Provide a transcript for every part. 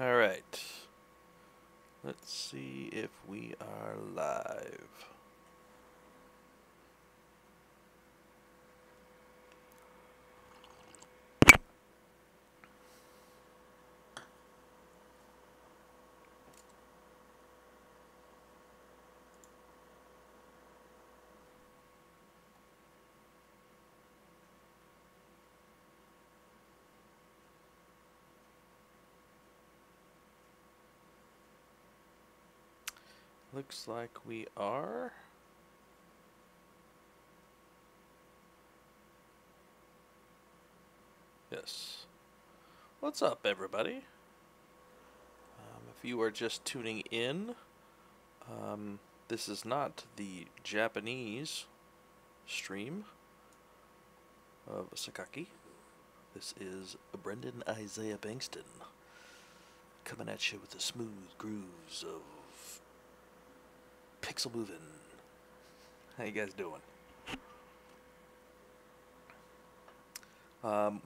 Alright. Let's see if we are live. Looks like we are. Yes. What's up, everybody? If you are just tuning in, this is not the Japanese stream of Sakaki. This is Brendon Isaiah Bengtson coming at you with the smooth grooves of pixel moving. How you guys doing?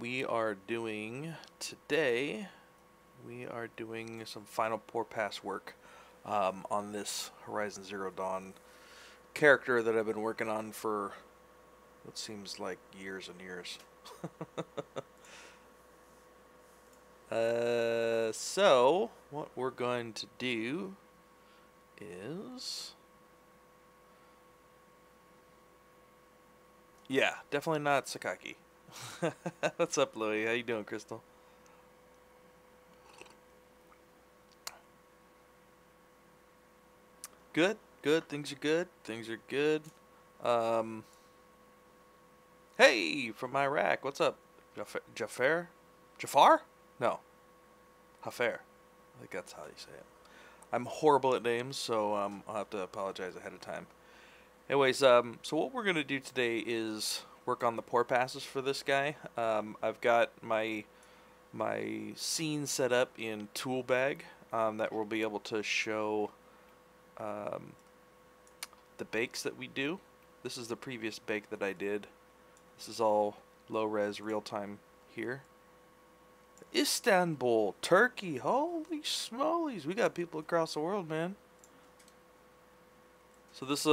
We are doing today. We are doing some final pour pass work on this Horizon Zero Dawn character that I've been working on for what seems like years and years. So what we're going to do is, yeah, definitely not Sakaki. What's up, Louie? How you doing, Crystal? Good, good. Things are good. Things are good. Hey, from Iraq. What's up, Jafar? Jafar? No, Hafer. I think that's how you say it. I'm horrible at names, so I'll have to apologize ahead of time. Anyways, so what we're gonna do today is work on the pour passes for this guy. I've got my scene set up in tool bag that will be able to show the bakes that we do. This is the previous bake that I did. This is all low res real time here. Istanbul, Turkey. Holy smolies, we got people across the world, man. So this is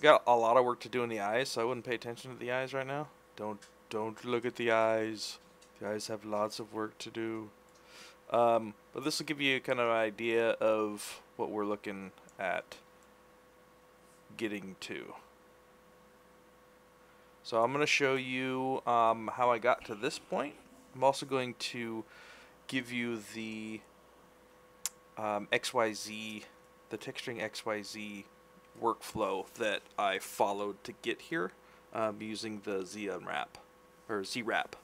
got a lot of work to do in the eyes, so I wouldn't pay attention to the eyes right now. Don't look at the eyes. The eyes have lots of work to do. But this will give you kind of an idea of what we're looking at getting to. So I'm going to show you how I got to this point. I'm also going to give you the XYZ, the texturing XYZ workflow that I followed to get here using the Z-Unwrap, or Z-Wrap.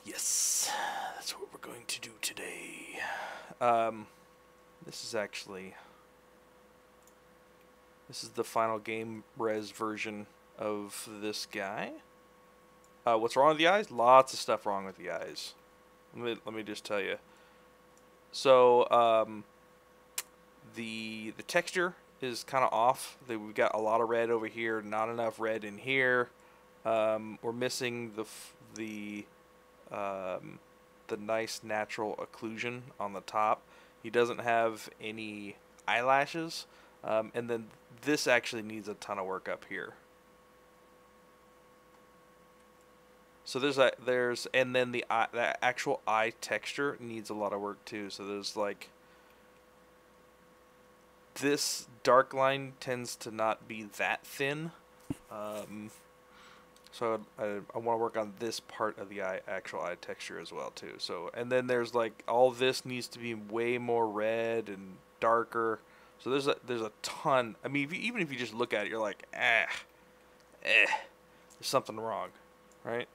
Yes, that's what we're going to do today. This is the final game res version of this guy. What's wrong with the eyes? Lots of stuff wrong with the eyes. Let me just tell you. So the texture is kind of off. We've got a lot of red over here, not enough red in here. We're missing the nice natural occlusion on the top. He doesn't have any eyelashes, and then this actually needs a ton of work up here. So and then the actual eye texture needs a lot of work too. So there's like, this dark line tends to not be that thin. So I want to work on this part of the actual eye texture as well too. So, and then there's like, all this needs to be way more red and darker. So there's a ton. I mean, even if you just look at it, you're like, there's something wrong, right?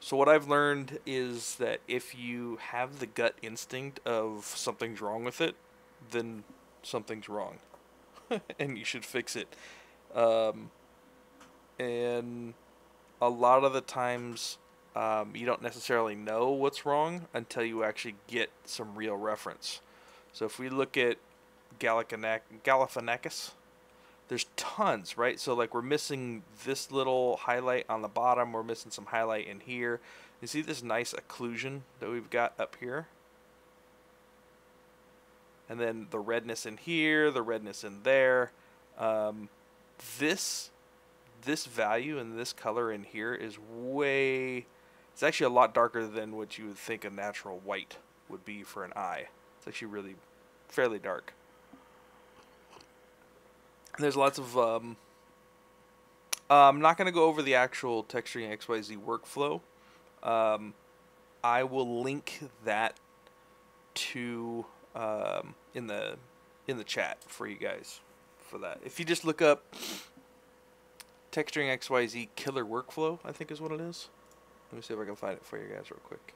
So what I've learned is that if you have the gut instinct of something's wrong with it, then something's wrong, and you should fix it. And a lot of the times, you don't necessarily know what's wrong until you actually get some real reference. So if we look at Galifianakis, there's tons, right? So like, we're missing this little highlight on the bottom, we're missing some highlight in here, You see this nice occlusion that we've got up here? And then the redness in here, the redness in there. This value and this color in here is way... It's actually a lot darker than what you would think a natural white would be for an eye. It's actually really fairly dark. And there's lots of... I'm not going to go over the actual texturing XYZ workflow. I will link that to in the chat for you guys for that. If you just look up texturing XYZ killer workflow, I think is what it is. Let me see if I can find it for you guys real quick.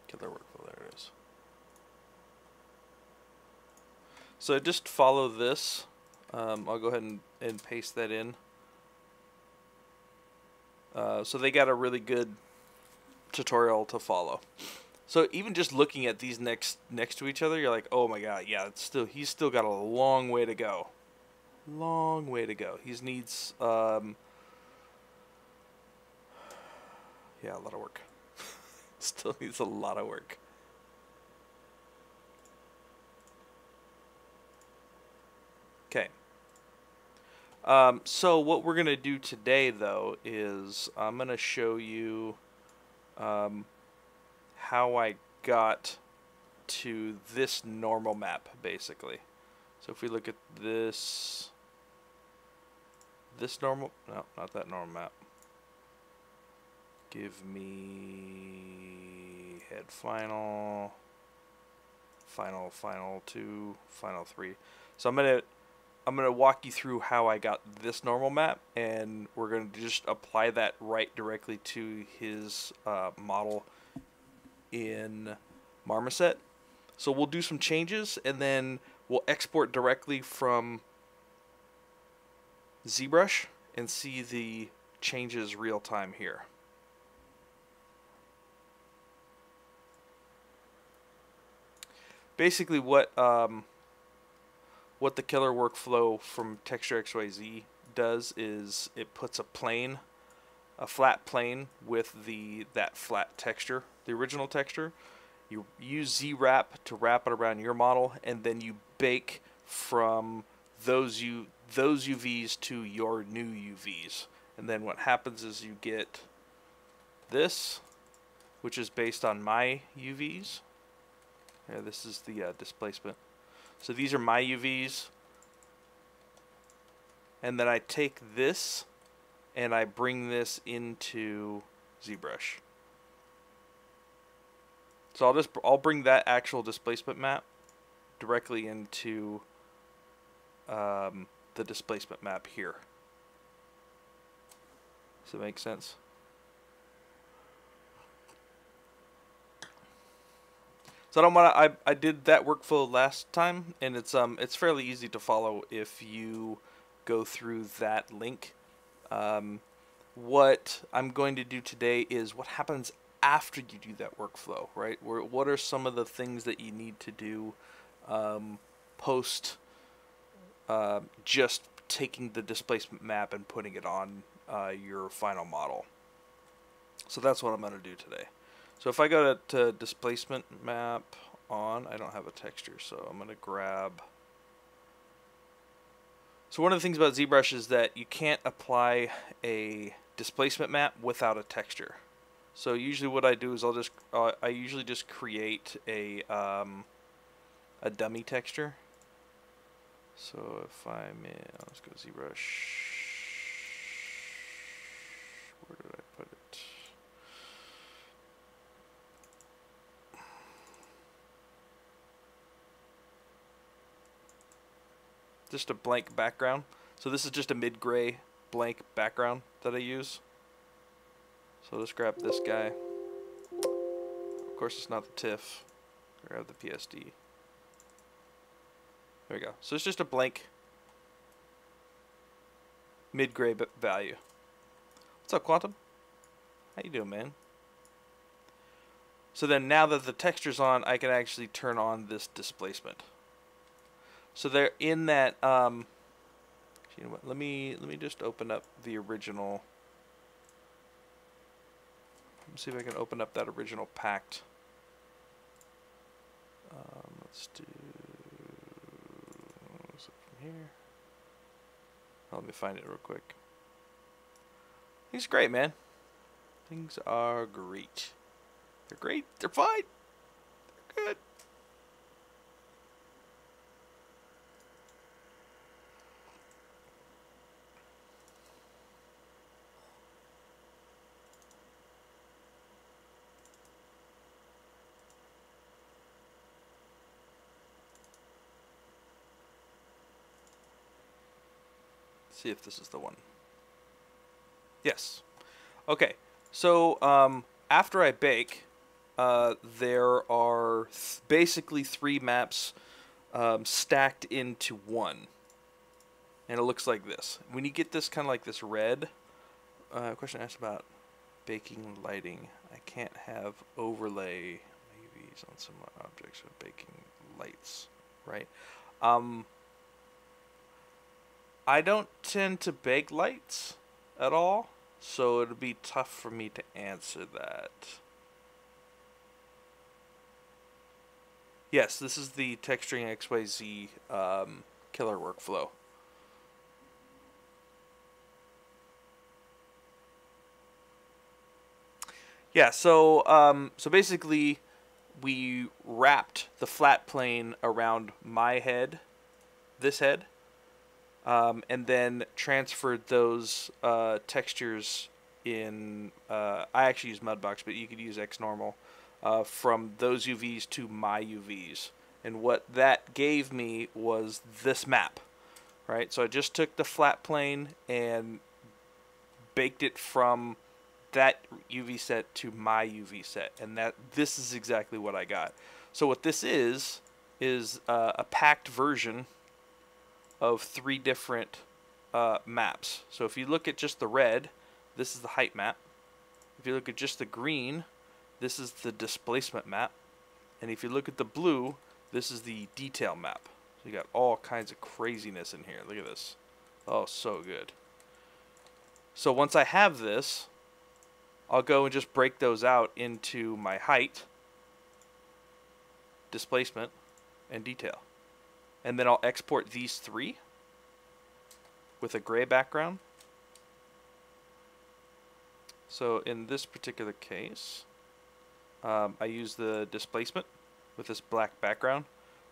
Killer workflow, there it is. So just follow this. I'll go ahead and paste that in. So they got a really good tutorial to follow. So even just looking at these next to each other, you're like, oh my god, yeah, he's still got a long way to go. Long way to go. He needs yeah, a lot of work. Still needs a lot of work. Okay. So what we're gonna do today, though, is I'm gonna show you how I got to this normal map, basically. So if we look at this normal, no, not that normal map. Give me head final 2, final 3. So I'm gonna walk you through how I got this normal map, and we're gonna just apply that right directly to his model in Marmoset. So we'll do some changes, and then we'll export directly from Zbrush and see the changes real time here. Basically, what the killer workflow from Texture XYZ does is it puts a flat plane with that flat texture, the original texture. You use ZWrap to wrap it around your model, and then you bake from those UVs to your new UVs. And then what happens is you get this, which is based on my UVs. Yeah, this is the displacement. So these are my UVs. And then I take this and I bring this into ZBrush. So I'll bring that actual displacement map directly into the displacement map here. Does that make sense? So I did that workflow last time, and it's fairly easy to follow if you go through that link. What I'm going to do today is what happens after you do that workflow, right? What are some of the things that you need to do post just taking the displacement map and putting it on your final model. So that's what I'm going to do today. So if I go to displacement map on, I don't have a texture, so I'm going to grab. So one of the things about ZBrush is that you can't apply a displacement map without a texture. So usually what I do is I usually just create a dummy texture. So if I'm in, let's go ZBrush. Where did I put it? Just a blank background. So this is just a mid-gray blank background that I use. So let's grab this guy. Of course it's not the TIFF. Grab the PSD. There we go. So it's just a blank mid-gray value. What's up, Quantum? How you doing, man? So then now that the texture's on, I can actually turn on this displacement. So they're in that, you know what, let me just open up the original. Let's see if I can open up that original packed. Let's do, what's it from here? Oh, let me find it real quick. Things are great, man. Things are great. They're great. They're fine. They're good. See if this is the one. Yes. Okay. So after I bake, there are basically 3 maps stacked into one, and it looks like this. When you get this kind of like this red, question asked about baking lighting. I can't have overlay UVs on some objects with baking lights, right? I don't tend to bake lights at all, so it'll be tough for me to answer that. Yes, this is the texturing XYZ killer workflow. Yeah, so so basically we wrapped the flat plane around my head, this head, and then transferred those textures in, I actually use Mudbox, but you could use XNormal, from those UVs to my UVs. And what that gave me was this map, right? So I just took the flat plane and baked it from that UV set to my UV set, and this is exactly what I got. So what this is a packed version of 3 different maps. So if you look at just the red, this is the height map. If you look at just the green, this is the displacement map. And if you look at the blue, this is the detail map. So you got all kinds of craziness in here. Look at this. Oh, so good. So once I have this, I'll go and just break those out into my height, displacement, and detail. And then I'll export these 3 with a gray background. So in this particular case, I use the displacement with this black background.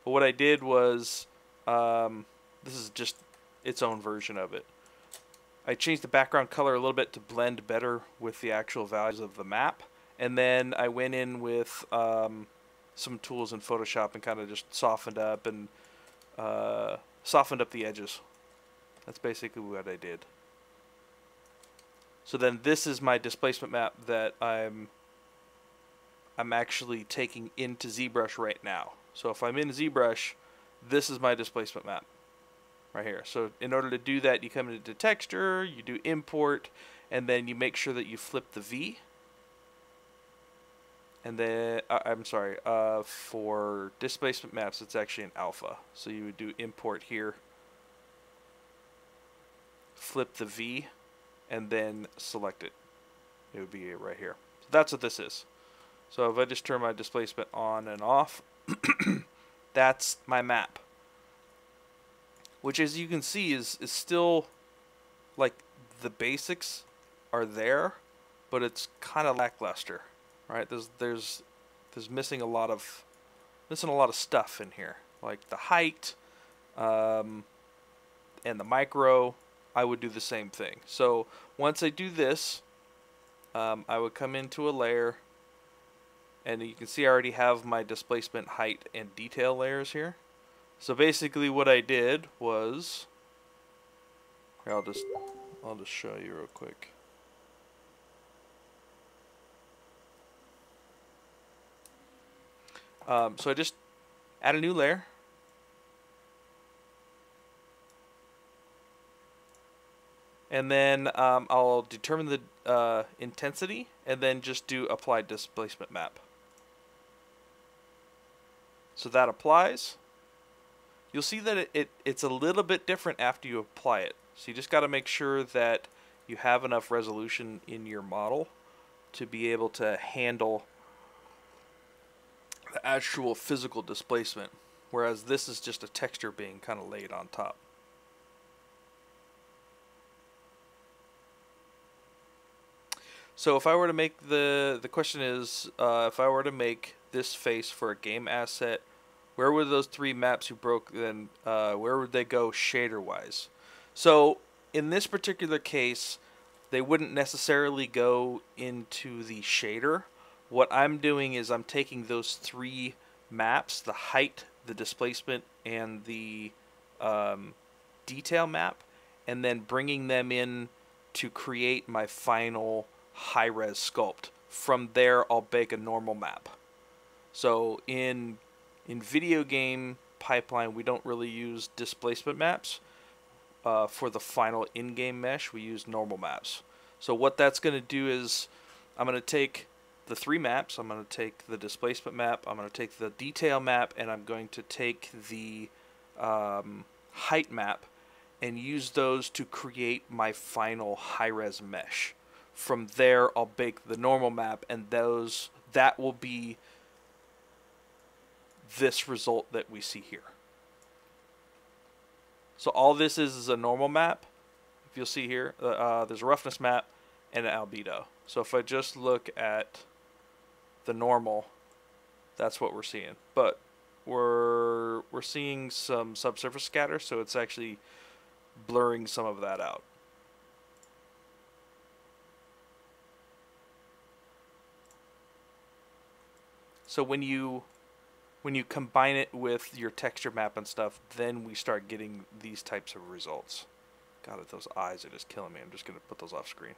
But what I did was, this is just its own version of it. I changed the background color a little bit to blend better with the actual values of the map. And then I went in with some tools in Photoshop and kind of just softened up and softened up the edges. That's basically what I did. So then this is my displacement map that I'm actually taking into Zbrush right now. So if I'm in Zbrush, this is my displacement map right here. So in order to do that, you come into texture, you do import, and then you make sure that you flip the V. And then, I'm sorry, for displacement maps, it's actually an alpha. So you would do import here, flip the V, and then select it. It would be right here. So that's what this is. So if I just turn my displacement on and off, that's my map. Which, as you can see, is still, like, the basics are there, but it's kind of lackluster. Right, there's missing a lot of stuff in here, like the height, and the micro. I would do the same thing. So once I do this, I would come into a layer, and you can see I already have my displacement, height, and detail layers here. So basically, what I did was, I'll just show you real quick. So I just add a new layer. And then I'll determine the intensity and then just do apply displacement map. So that applies. You'll see that it's a little bit different after you apply it. So you just got to make sure that you have enough resolution in your model to be able to handle the actual physical displacement, whereas this is just a texture being kind of laid on top. So if I were to make the question is, if I were to make this face for a game asset, where would those three maps you broke then, where would they go shader wise? So in this particular case, they wouldn't necessarily go into the shader. What I'm doing is I'm taking those three maps, the height, the displacement, and the detail map, and then bringing them in to create my final high-res sculpt. From there, I'll bake a normal map. So in video game pipeline, we don't really use displacement maps. For the final in-game mesh, we use normal maps. So what that's going to do is I'm going to take the three maps. I'm going to take the displacement map, I'm going to take the detail map, and I'm going to take the height map and use those to create my final high-res mesh. From there, I'll bake the normal map, and that will be this result that we see here. So all this is a normal map. If you'll see here, there's a roughness map and an albedo. So if I just look at the normal, that's what we're seeing. But we're seeing some subsurface scatter, so it's actually blurring some of that out. So when you combine it with your texture map and stuff, then we start getting these types of results. God, those eyes are just killing me. I'm just going to put those off screen.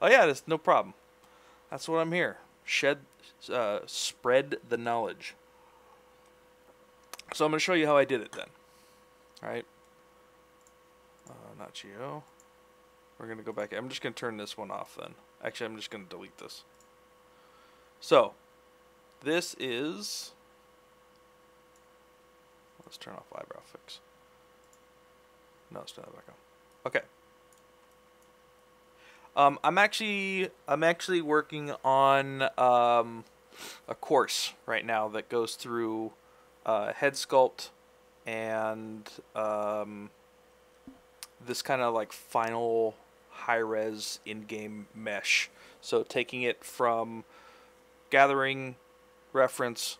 Oh yeah, that's no problem. That's what I'm here. Spread the knowledge. So I'm going to show you how I did it then. Alright. Not Geo. We're going to go back. I'm just going to turn this one off then. Actually, I'm just going to delete this. So, this is... Let's turn off eyebrow fix. No, let's turn that back on. Okay. I'm actually working on a course right now that goes through head sculpt and this kind of like final high-res in-game mesh. So taking it from gathering reference,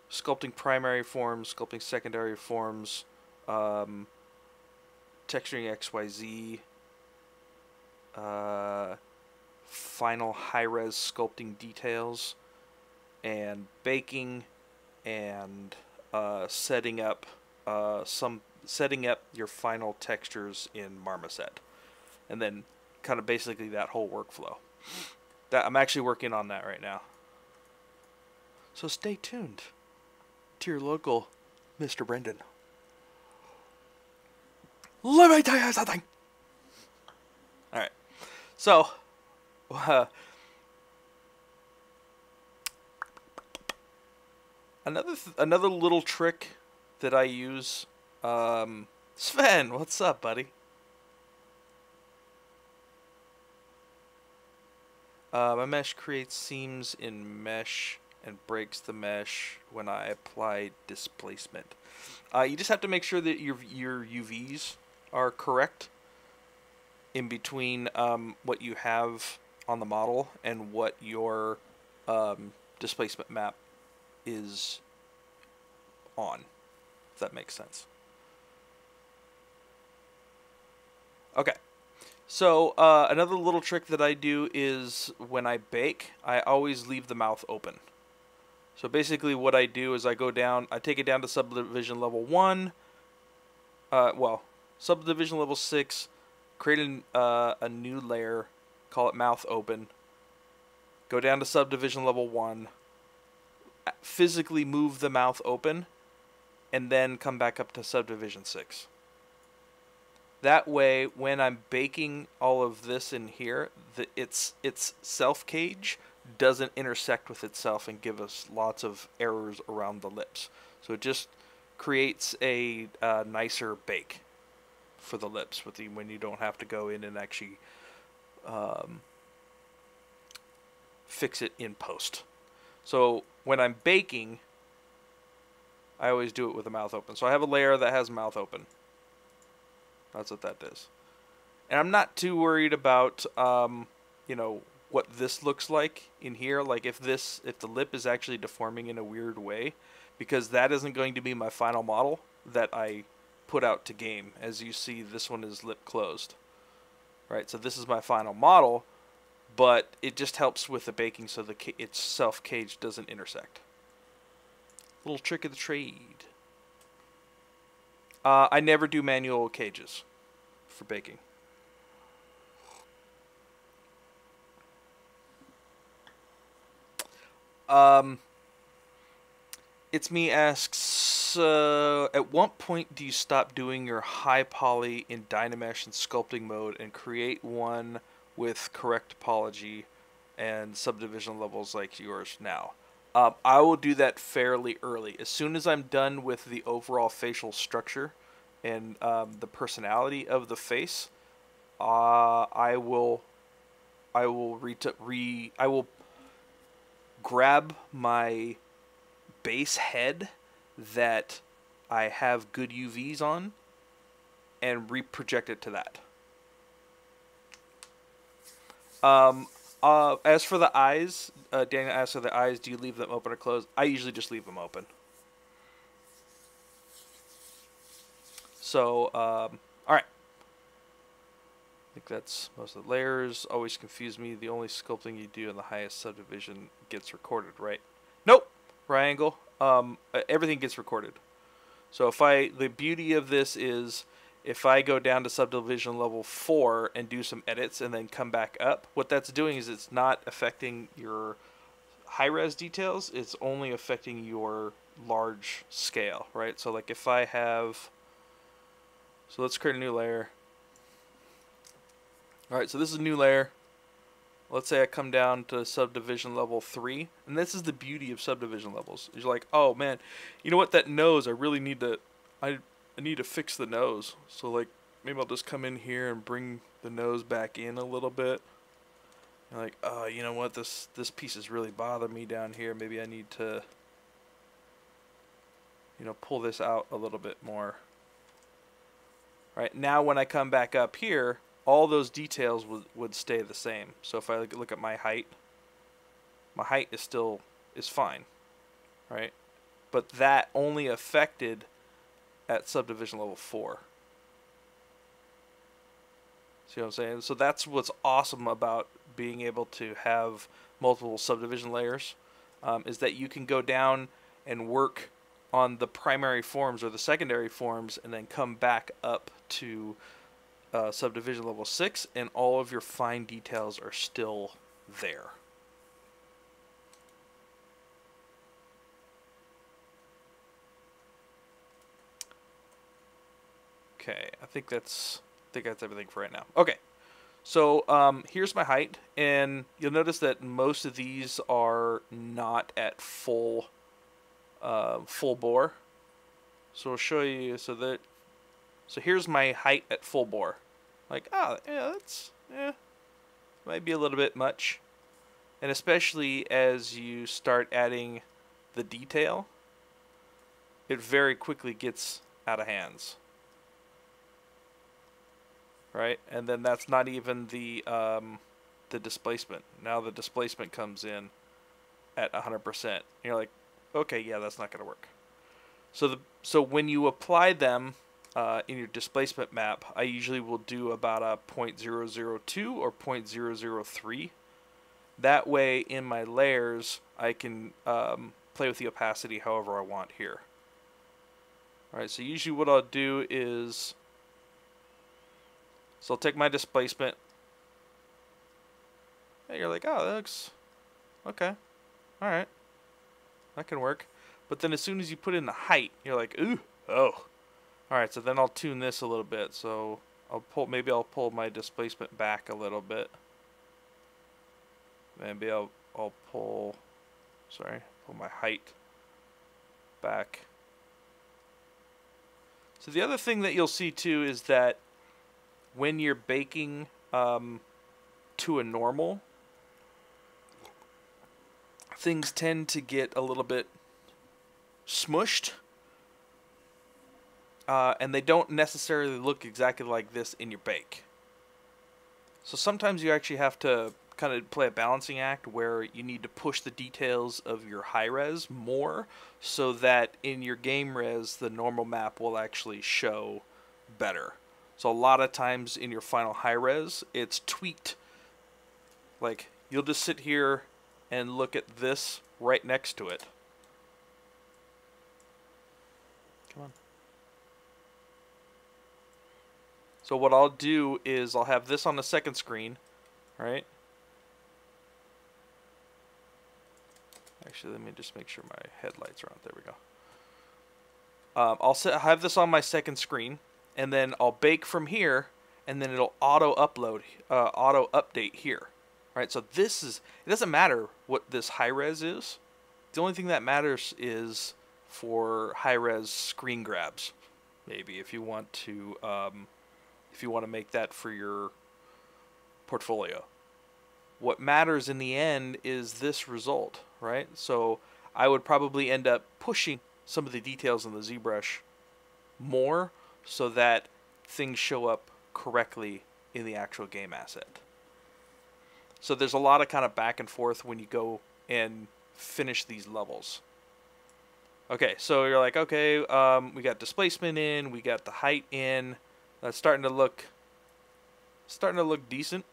sculpting primary forms, sculpting secondary forms, texturing XYZ, final high-res sculpting details, and baking, and setting up your final textures in Marmoset, and then kind of basically that whole workflow. That I'm actually working on that right now. So stay tuned to your local Mr. Brendon. Let me tell you something. All right. So, another little trick that I use. Sven, what's up, buddy? My mesh creates seams in mesh and breaks the mesh when I apply displacement. You just have to make sure that your UVs are correct in between what you have on the model and what your displacement map is on, if that makes sense. Okay. So another little trick that I do is when I bake, I always leave the mouth open. So basically what I do is I go down, I take it down to subdivision level 1, subdivision level 6, create a new layer, call it mouth open, go down to subdivision level 1, physically move the mouth open, and then come back up to subdivision 6. That way, when I'm baking all of this in here, it's self-cage doesn't intersect with itself and give us lots of errors around the lips. So it just creates a nicer bake for the lips when you don't have to go in and actually fix it in post. So when I'm baking, I always do it with the mouth open. So I have a layer that has mouth open. That's what that is. And I'm not too worried about, you know, what this looks like in here. Like if the lip is actually deforming in a weird way, because that isn't going to be my final model that I put out to game. As you see, this one is lip closed. Right, so this is my final model, but it just helps with the baking so its self-cage doesn't intersect. Little trick of the trade. I never do manual cages for baking. It's Me asks, at what point do you stop doing your high poly in Dynamesh and sculpting mode and create one with correct topology and subdivision levels like yours now? I will do that fairly early. As soon as I'm done with the overall facial structure and the personality of the face, I will grab my base head that I have good UVs on and reproject it to that. As for the eyes, Daniel asked for the eyes, do you leave them open or closed? I usually just leave them open. So, alright. I think that's most of the layers. Always confuse me. The only sculpting you do in the highest subdivision gets recorded, right? Nope. Triangle. Everything gets recorded. So the beauty of this is if I go down to subdivision level 4 and do some edits and then come back up, what that's doing is it's not affecting your high-res details, it's only affecting your large scale, right? So like if I have, so let's create a new layer. Alright, so this is a new layer. Let's say I come down to subdivision level 3, and this is the beauty of subdivision levels. You're like, oh man, you know what, that nose, I really need to, I need to fix the nose. So like, maybe I'll just come in here and bring the nose back in a little bit. You're like, oh, you know what, this piece is really bothering me down here. Maybe I need to, you know, pull this out a little bit more. All right, now when I come back up here, all those details would stay the same. So if I look at my height is fine, right? But that only affected at subdivision level 4. See what I'm saying? So that's what's awesome about being able to have multiple subdivision layers, is that you can go down and work on the primary forms or the secondary forms and then come back up to subdivision level 6, and all of your fine details are still there. Okay, I think that's everything for right now. Okay, so here's my height, and you'll notice that most of these are not at full bore. So I'll show you. So here's my height at full bore. Like, yeah, that's, might be a little bit much. And especially as you start adding the detail, it very quickly gets out of hands. Right? And then that's not even the displacement. Now the displacement comes in at 100%. And you're like, okay, yeah, that's not going to work. So when you apply them in your displacement map, I usually will do about a 0.002 or 0.003. That way, in my layers, I can play with the opacity however I want here. Alright, so usually what I'll do is, so I'll take my displacement, and you're like, oh, that looks, okay, alright, that can work. But then as soon as you put in the height, you're like, ooh, oh. Alright, so then I'll tune this a little bit. So maybe I'll pull my displacement back a little bit. Maybe I'll I'll pull, sorry, pull my height back. So the other thing that you'll see too is that when you're baking to a normal, things tend to get a little bit smushed. And they don't necessarily look exactly like this in your bake. So sometimes you actually have to kind of play a balancing act where you need to push the details of your high res more so that in your game res the normal map will actually show better. So a lot of times in your final high res it's tweaked. Like you'll just sit here and look at this right next to it. Come on. So what I'll do is I'll have this on the second screen, right? Actually, let me just make sure my headlights are on. There we go. I'll have this on my second screen, and then I'll bake from here, and then it'll auto update here, right? So this is, it doesn't matter what this high res is. The only thing that matters is for high res screen grabs, maybe if you want to. If you want to make that for your portfolio. What matters in the end is this result, right? So I would probably end up pushing some of the details in the ZBrush more so that things show up correctly in the actual game asset. So there's a lot of kind of back and forth when you go and finish these levels. Okay, so you're like, okay, we got displacement in, we got the height in. That's starting to look decent.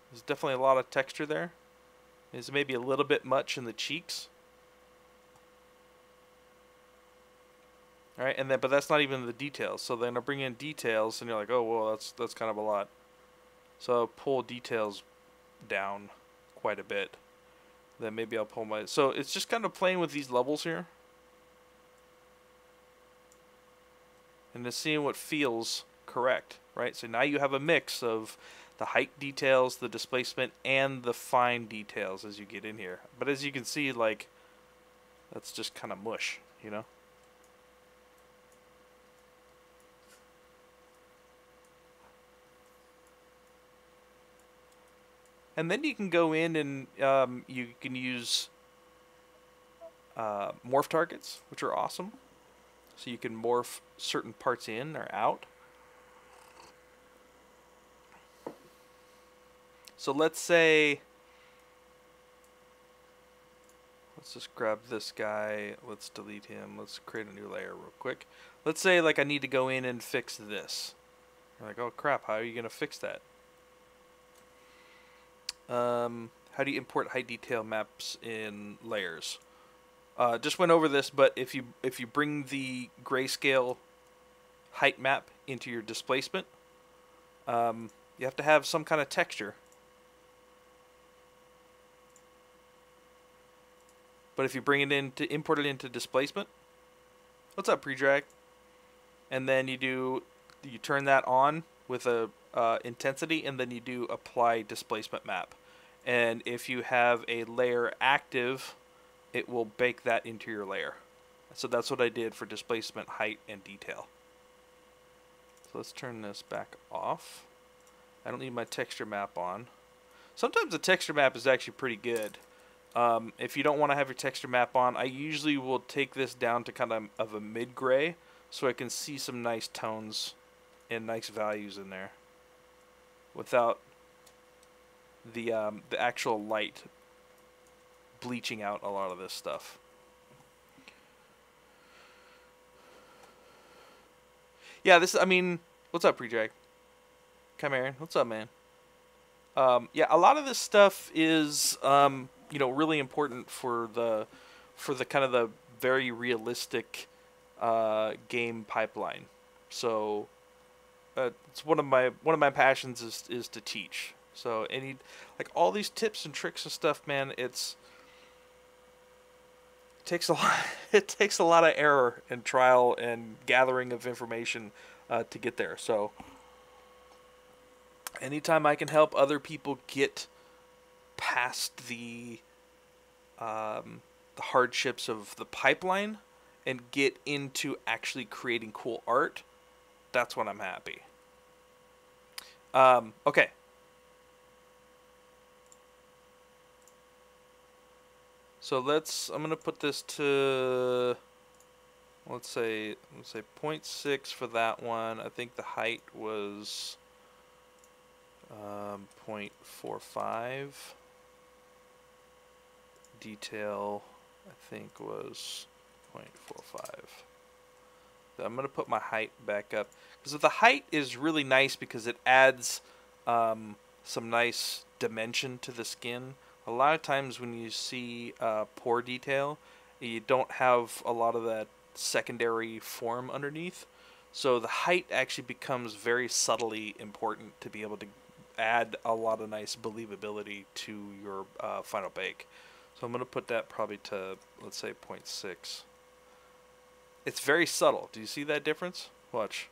There's definitely a lot of texture there. There's maybe a little bit much in the cheeks. All right, and then but that's not even the details. So then I bring in details, and you're like, oh well, that's kind of a lot. So I'll pull details down quite a bit. Then maybe I'll pull my. So it's just kind of playing with these levels here. And just seeing what feels correct, right? So now you have a mix of the height details, the displacement, and the fine details as you get in here. But as you can see, like, that's just kind of mush, you know? And then you can go in and you can use morph targets, which are awesome. So you can morph certain parts in or out. So let's say, let's just grab this guy. Let's delete him. Let's create a new layer real quick. Let's say like I need to go in and fix this. You're like, oh crap, how are you going to fix that? How do you import height detail maps in layers? Just went over this, but if you bring the grayscale height map into your displacement, you have to have some kind of texture. But if you bring it in to import it into displacement, what's up, pre-drag? And then you turn that on with a intensity, and then you do apply displacement map. And if you have a layer active, it will bake that into your layer. So that's what I did for displacement, height, and detail. So let's turn this back off. I don't need my texture map on. Sometimes the texture map is actually pretty good. If you don't want to have your texture map on, I usually will take this down to kind of a mid-gray so I can see some nice tones and nice values in there without the actual light bleaching out a lot of this stuff. Yeah, I mean, what's up, Reproject? Come here. What's up, man? Yeah, a lot of this stuff is, you know, really important for the kind of the very realistic game pipeline. So it's one of my passions is to teach. So like all these tips and tricks and stuff, man, it takes a lot of error and trial and gathering of information to get there. So anytime I can help other people get past the hardships of the pipeline and get into actually creating cool art, that's when I'm happy. Okay. So I'm gonna put this to, let's say 0.6 for that one. I think the height was 0.45. Detail, I think, was 0.45. I'm going to put my height back up, because the height is really nice because it adds some nice dimension to the skin. A lot of times when you see pore detail, you don't have a lot of that secondary form underneath. So the height actually becomes very subtly important to be able to add a lot of nice believability to your final bake. So I'm going to put that probably to, let's say, 0.6. It's very subtle. Do you see that difference? Watch.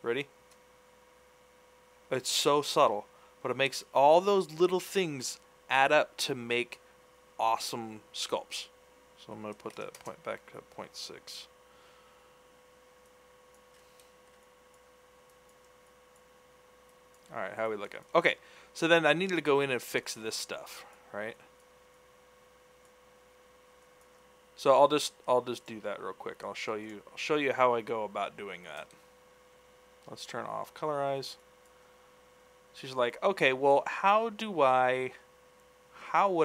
Ready? It's so subtle, but it makes all those little things add up to make awesome sculpts. So I'm going to put that point back to 0.6. Alright, how are we looking? Okay, so then I needed to go in and fix this stuff, right? So I'll just do that real quick. I'll show you how I go about doing that. Let's turn off colorize. She's like, okay, well, how would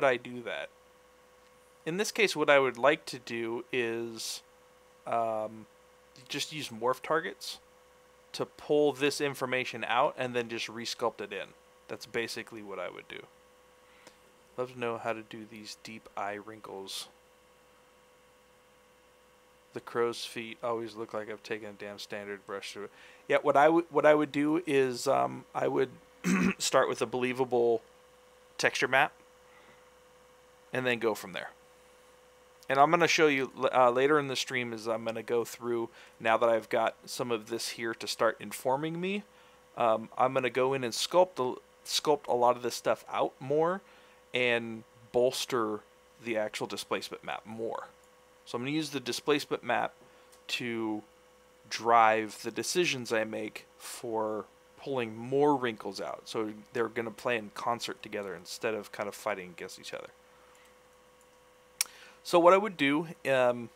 I do that? In this case, what I would like to do is just use morph targets to pull this information out and then just resculpt it in. That's basically what I would do. Love to know how to do these deep eye wrinkles. The crow's feet always look like I've taken a damn standard brush through it. Yeah, what I would do is I would start with a believable texture map and then go from there. And I'm going to show you later in the stream is I'm going to go through, now that I've got some of this here to start informing me, I'm going to go in and sculpt a lot of this stuff out more and bolster the actual displacement map more. So I'm going to use the displacement map to drive the decisions I make for pulling more wrinkles out. So they're going to play in concert together instead of kind of fighting against each other. So what I would do to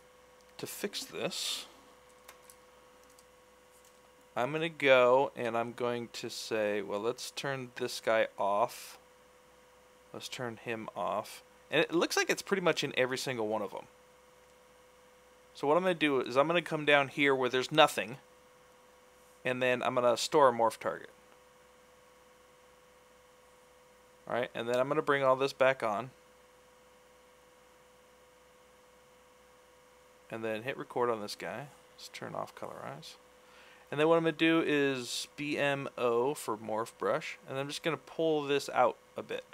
fix this, I'm going to go and I'm going to say, well, let's turn this guy off. Let's turn him off. And it looks like it's pretty much in every single one of them. So what I'm going to do is I'm going to come down here where there's nothing, and then I'm going to store a morph target. Alright, and then I'm going to bring all this back on. And then hit record on this guy. Let's turn off colorize. And then what I'm going to do is BMO for morph brush, and I'm just going to pull this out a bit.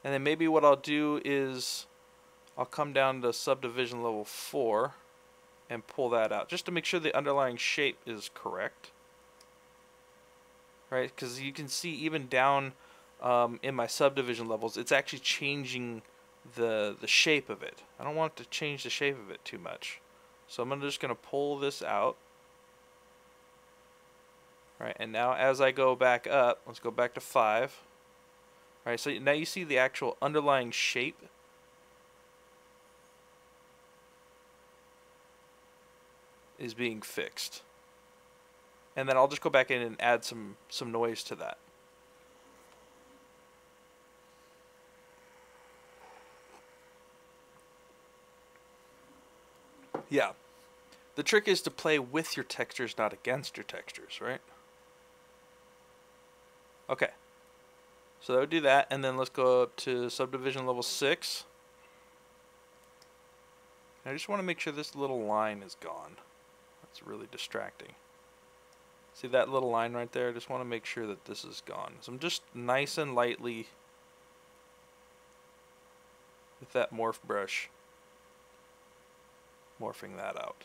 And then maybe what I'll do is I'll come down to subdivision level 4 and pull that out just to make sure the underlying shape is correct. Right, because you can see even down in my subdivision levels, it's actually changing the shape of it. I don't want to change the shape of it too much. So I'm just going to pull this out. Right, and now as I go back up, let's go back to 5. Alright, so now you see the actual underlying shape. Is being fixed. And then I'll just go back in and add some noise to that. Yeah. The trick is to play with your textures, not against your textures, right? Okay. So that would do that, and then let's go up to subdivision level 6. I just want to make sure this little line is gone. That's really distracting. See that little line right there? I just want to make sure that this is gone. So I'm just nice and lightly with that morph brush morphing that out.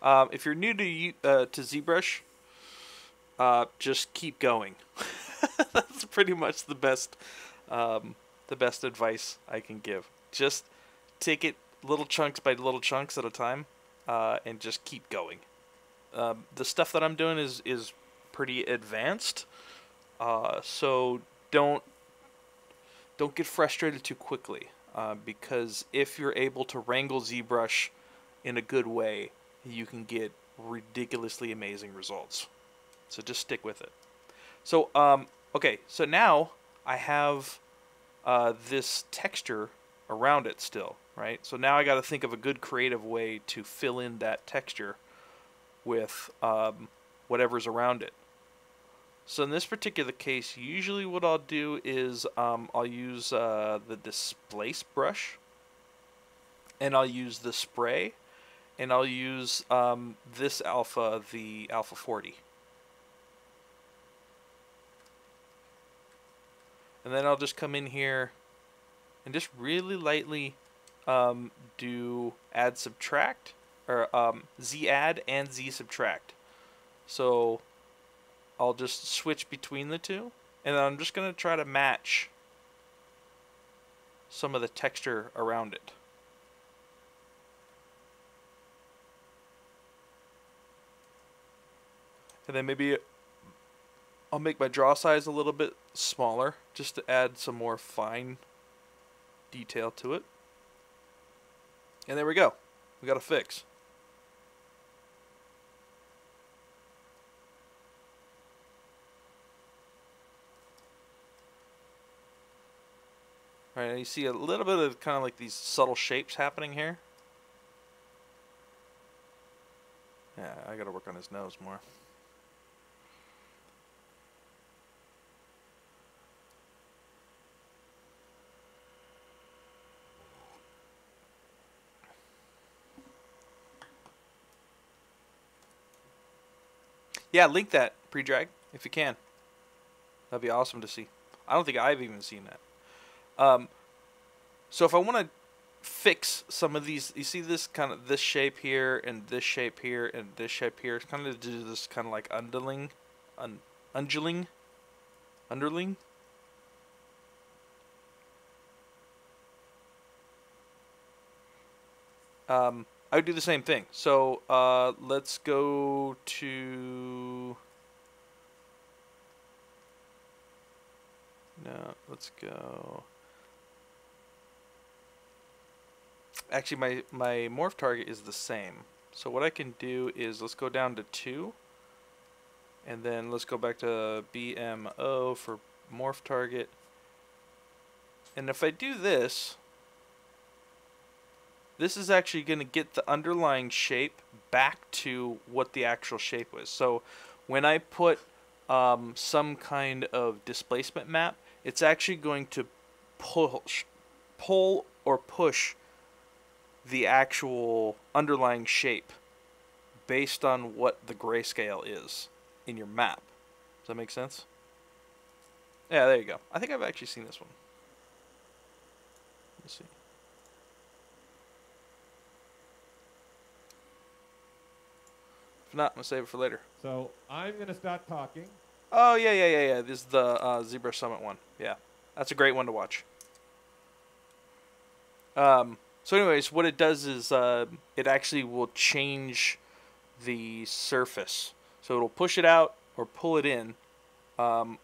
If you're new to ZBrush, just keep going. That's pretty much the best advice I can give. Just take it little chunks by little chunks at a time, and just keep going. The stuff that I'm doing is pretty advanced, so don't get frustrated too quickly, because if you're able to wrangle ZBrush in a good way, you can get ridiculously amazing results. So just stick with it. So okay, so now I have this texture around it still, right? So now I got to think of a good creative way to fill in that texture with whatever's around it. So in this particular case, usually what I'll do is I'll use the Displace brush, and I'll use the spray, and I'll use this alpha, the Alpha 40. And then I'll just come in here and just really lightly do add subtract, or Z add and Z subtract. So I'll just switch between the two, and I'm just going to try to match some of the texture around it. And then maybe I'll make my draw size a little bit smaller just to add some more fine detail to it. And there we go. We got a fix. Alright, you see a little bit of kind of like these subtle shapes happening here. Yeah, I gotta work on his nose more. Yeah, link that pre-drag if you can. That'd be awesome to see. I don't think I've even seen that. So if I want to fix some of these, you see this kind of this shape here and this shape here and this shape here. It's kind of do this kind of like underling. I would do the same thing. So let's go to... No, let's go... Actually, my morph target is the same. So what I can do is let's go down to 2. And then let's go back to BMO for morph target. And if I do this... This is actually going to get the underlying shape back to what the actual shape was. So when I put some kind of displacement map, it's actually going to pull or push the actual underlying shape based on what the grayscale is in your map. Does that make sense? Yeah, there you go. I think I've actually seen this one. Let's see. If not, I'm going to save it for later. So I'm going to start talking. Oh, yeah. This is the ZBrush Summit one. Yeah, that's a great one to watch. So anyways, what it does is it actually will change the surface. So it'll push it out or pull it in on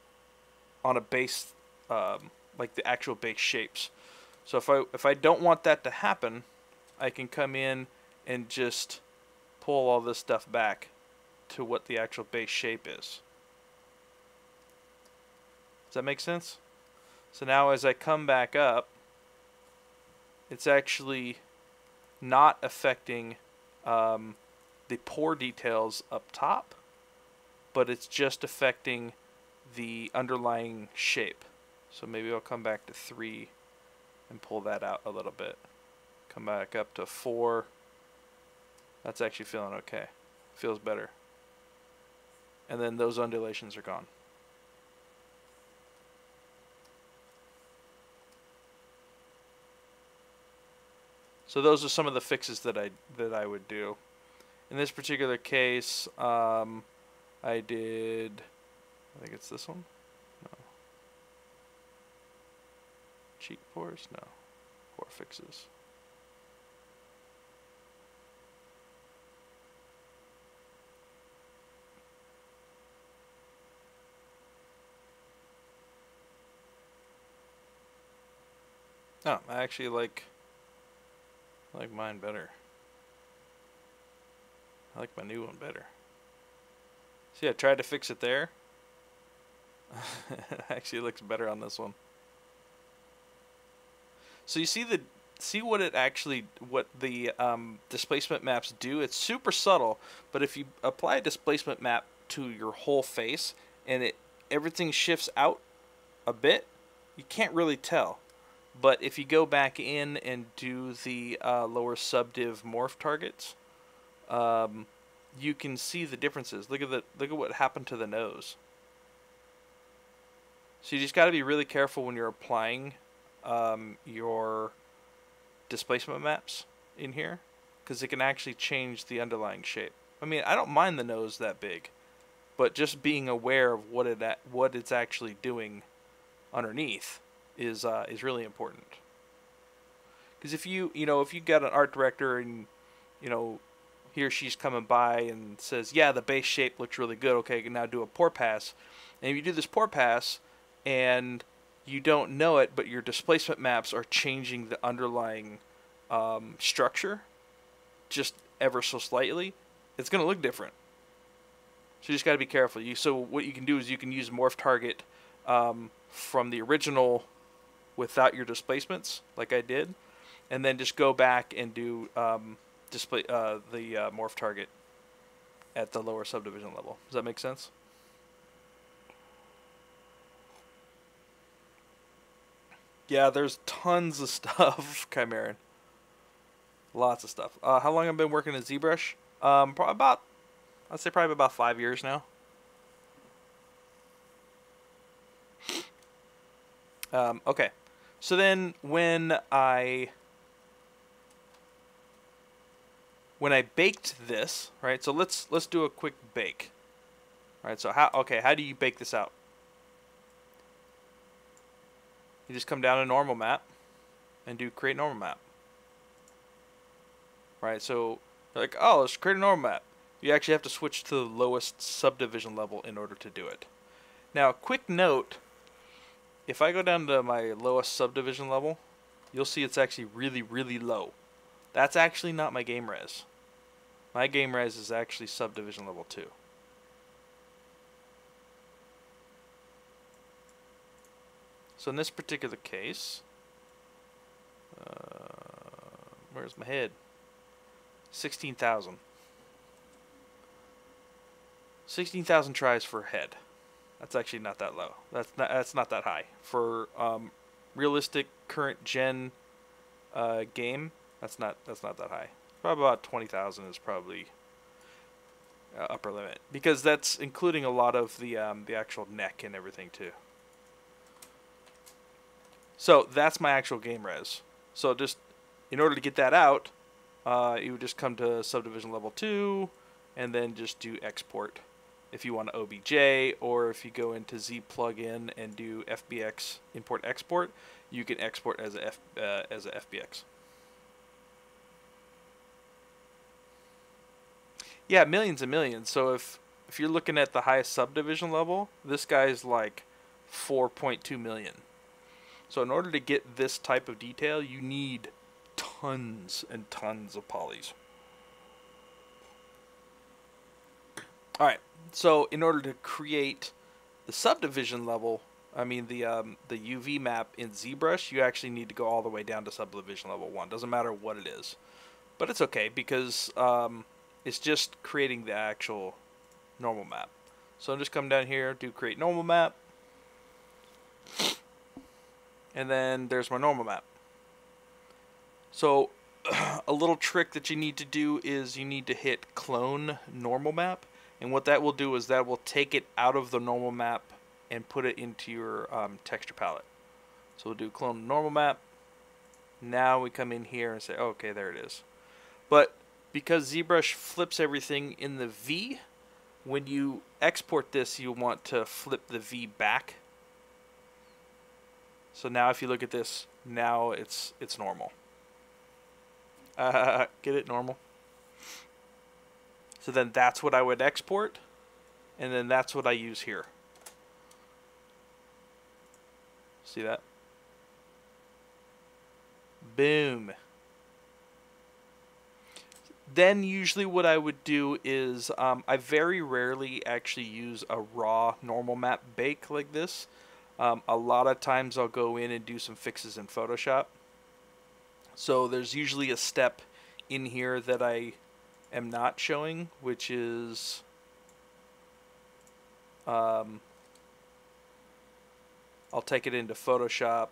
a base, like the actual base shapes. So if I don't want that to happen, I can come in and just pull all this stuff back to what the actual base shape is. Does that make sense? So now as I come back up, it's actually not affecting the pore details up top, but it's just affecting the underlying shape. So maybe I'll come back to 3 and pull that out a little bit. Come back up to 4. That's actually feeling okay. Feels better. And then those undulations are gone. So those are some of the fixes that I would do. In this particular case, I did, I think it's this one. No. Cheek pores? No. Pore fixes. Oh, I actually like mine better. I like my new one better. See, I tried to fix it there. Actually, it looks better on this one. So you see what the displacement maps do. It's super subtle, but if you apply a displacement map to your whole face and everything shifts out a bit, you can't really tell. But if you go back in and do the lower subdiv morph targets, you can see the differences. Look at what happened to the nose. So you just got to be really careful when you're applying your displacement maps in here, because it can actually change the underlying shape. I mean, I don't mind the nose that big, but just being aware of what it's actually doing underneath is really important. Because if you got an art director and he or she's coming by and says, yeah, the base shape looks really good, okay, you can now do a pour pass, and if you do this pour pass and you don't know it, but your displacement maps are changing the underlying structure just ever so slightly, it's going to look different. So you just got to be careful. So what you can do is you can use morph target from the original without your displacements, like I did, and then just go back and do display the morph target at the lower subdivision level. Does that make sense? Yeah, there's tons of stuff, Chimeran. Lots of stuff. How long have I been working at Zbrush? I'd say probably about 5 years now. Okay, so then when I baked this, right? So let's do a quick bake. All right. So how do you bake this out? You just come down to normal map and do create normal map. Right. So you're like, oh, let's create a normal map. You actually have to switch to the lowest subdivision level in order to do it. Now, quick note. If I go down to my lowest subdivision level, you'll see it's actually really, really low. That's actually not my game res. My game res is actually subdivision level 2. So in this particular case, where's my head? 16,000. 16,000 tries for head. That's actually not that low. That's not that high for realistic current gen game. That's not that high. Probably about 20,000 is probably upper limit, because that's including a lot of the actual neck and everything too. So that's my actual game res. So just in order to get that out, you would just come to subdivision level 2 and then just do export. If you want to OBJ, or if you go into Z plugin and do FBX import export, you can export as a FBX. Yeah, millions and millions. So if you're looking at the highest subdivision level, this guy's like 4.2 million. So in order to get this type of detail, you need tons and tons of polys. All right. So in order to create the subdivision level, I mean the UV map in Zbrush, you actually need to go all the way down to subdivision level 1. Doesn't matter what it is, but it's okay because it's just creating the actual normal map. So I'll just come down here, do create normal map, and then there's my normal map. So a little trick that you need to do is you need to hit clone normal map. And what that will do is that will take it out of the normal map and put it into your texture palette. So we'll do clone normal map. Now we come in here and say, oh, okay, there it is. But because ZBrush flips everything in the V, when you export this, you want to flip the V back. So now if you look at this, now it's normal. Get it? Normal. So then that's what I would export, and then that's what I use here. See that? Boom. Then usually what I would do is I very rarely actually use a raw normal map bake like this. A lot of times I'll go in and do some fixes in Photoshop. So there's usually a step in here that I am not showing, which is I'll take it into Photoshop,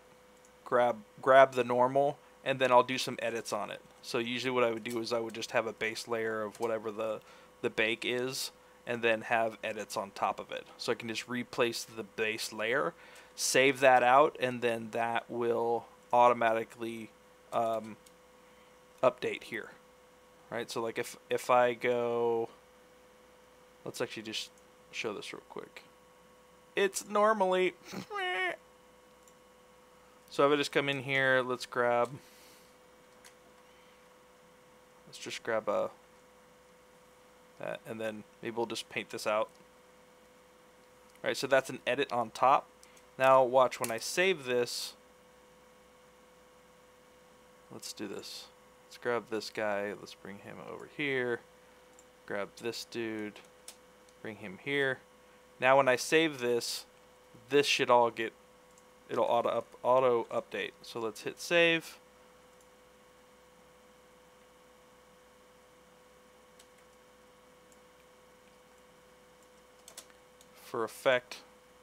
grab the normal, and then I'll do some edits on it. So usually what I would do is I would just have a base layer of whatever the bake is, and then have edits on top of it. So I can just replace the base layer, save that out, and then that will automatically update here. Right, so like if I go, let's actually just show this real quick. It's normally, so if I just come in here, let's just grab that, and then maybe we'll just paint this out. All right, so that's an edit on top. Now watch, when I save this, let's do this. Let's grab this guy, let's bring him over here, grab this dude, bring him here. Now when I save this, this should all get, it'll auto update. So let's hit save. For effect,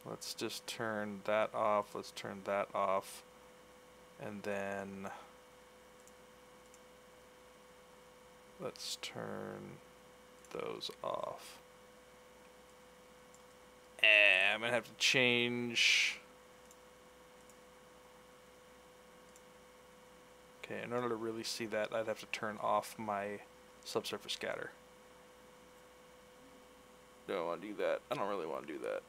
let's just turn that off, let's turn that off, and then let's turn those off. And I'm going to have to change. Okay, in order to really see that, I'd have to turn off my subsurface scatter. Don't want to do that. I don't really want to do that.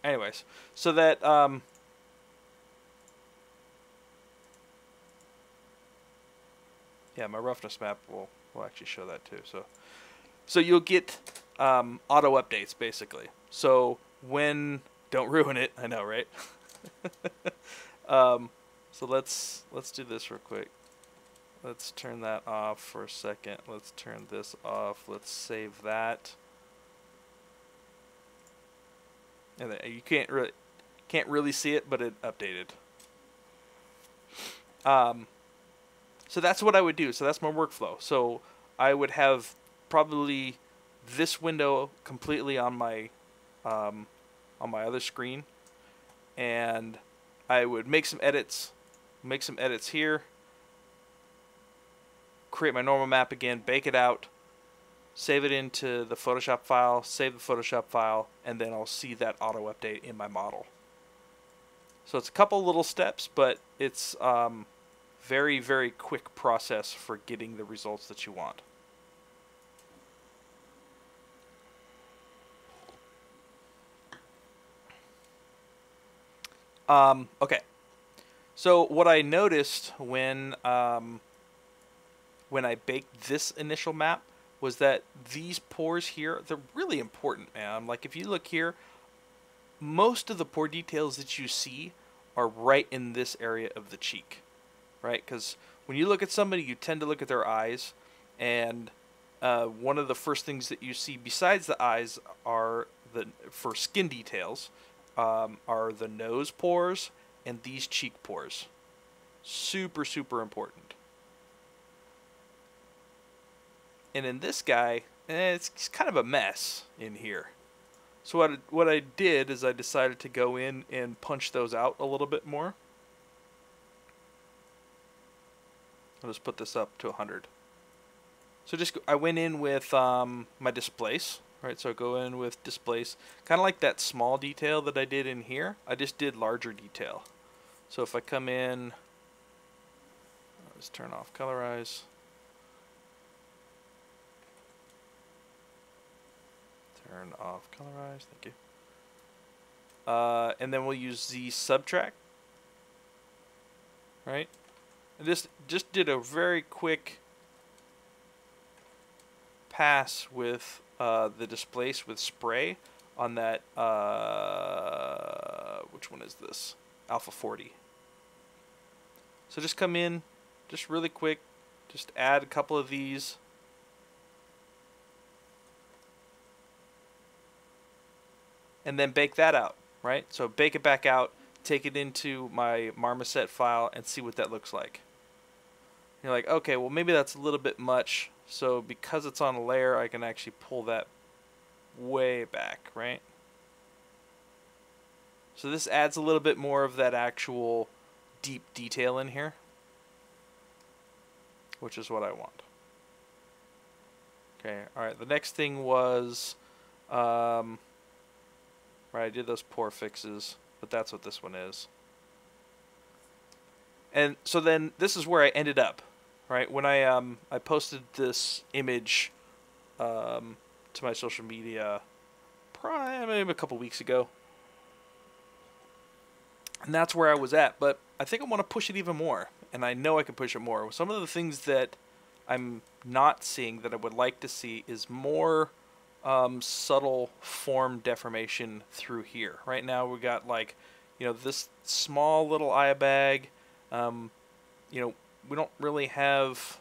Anyways, so that yeah, my roughness map will actually show that too. So you'll get auto updates basically. So when, don't ruin it, I know, right? So let's do this real quick. Let's turn that off for a second. Let's turn this off. Let's save that. And then you can't really see it, but it updated. So that's what I would do. So that's my workflow. So I would have probably this window completely on my other screen, and I would make some edits here, create my normal map again, bake it out, save it into the Photoshop file, save the Photoshop file, and then I'll see that auto update in my model. So it's a couple little steps, but it's very, very quick process for getting the results that you want. Okay, so what I noticed when I baked this initial map was that these pores here, they're really important, man. Like if you look here, most of the pore details that you see are right in this area of the cheek, right? Because when you look at somebody, you tend to look at their eyes, and one of the first things that you see besides the eyes are for skin details, are the nose pores and these cheek pores. Super, super important. And in this guy, it's kind of a mess in here. So what I did is I decided to go in and punch those out a little bit more. I'll just put this up to 100. So I went in with my displace. Right, so I go in with displace, kind of like that small detail that I did in here. I just did larger detail. So if I come in, let's turn off colorize. Turn off colorize, thank you. And then we'll use Z subtract, right? And this just did a very quick pass with the displace with spray on that, which one is this? Alpha 40. So just come in, just really quick, just add a couple of these. And then bake that out, right? So bake it back out, take it into my marmoset file, and see what that looks like. You're like, okay, well maybe that's a little bit much. So because it's on a layer, I can actually pull that way back, right? So this adds a little bit more of that actual deep detail in here, which is what I want. Okay, alright, the next thing was, right, I did those pore fixes, but that's what this one is. And so then this is where I ended up, right? When I posted this image to my social media probably maybe a couple weeks ago. And that's where I was at, but I think I want to push it even more, and I know I can push it more. Some of the things that I'm not seeing that I would like to see is more subtle form deformation through here. Right now we got like, you know, this small little eye bag. You know, we don't really have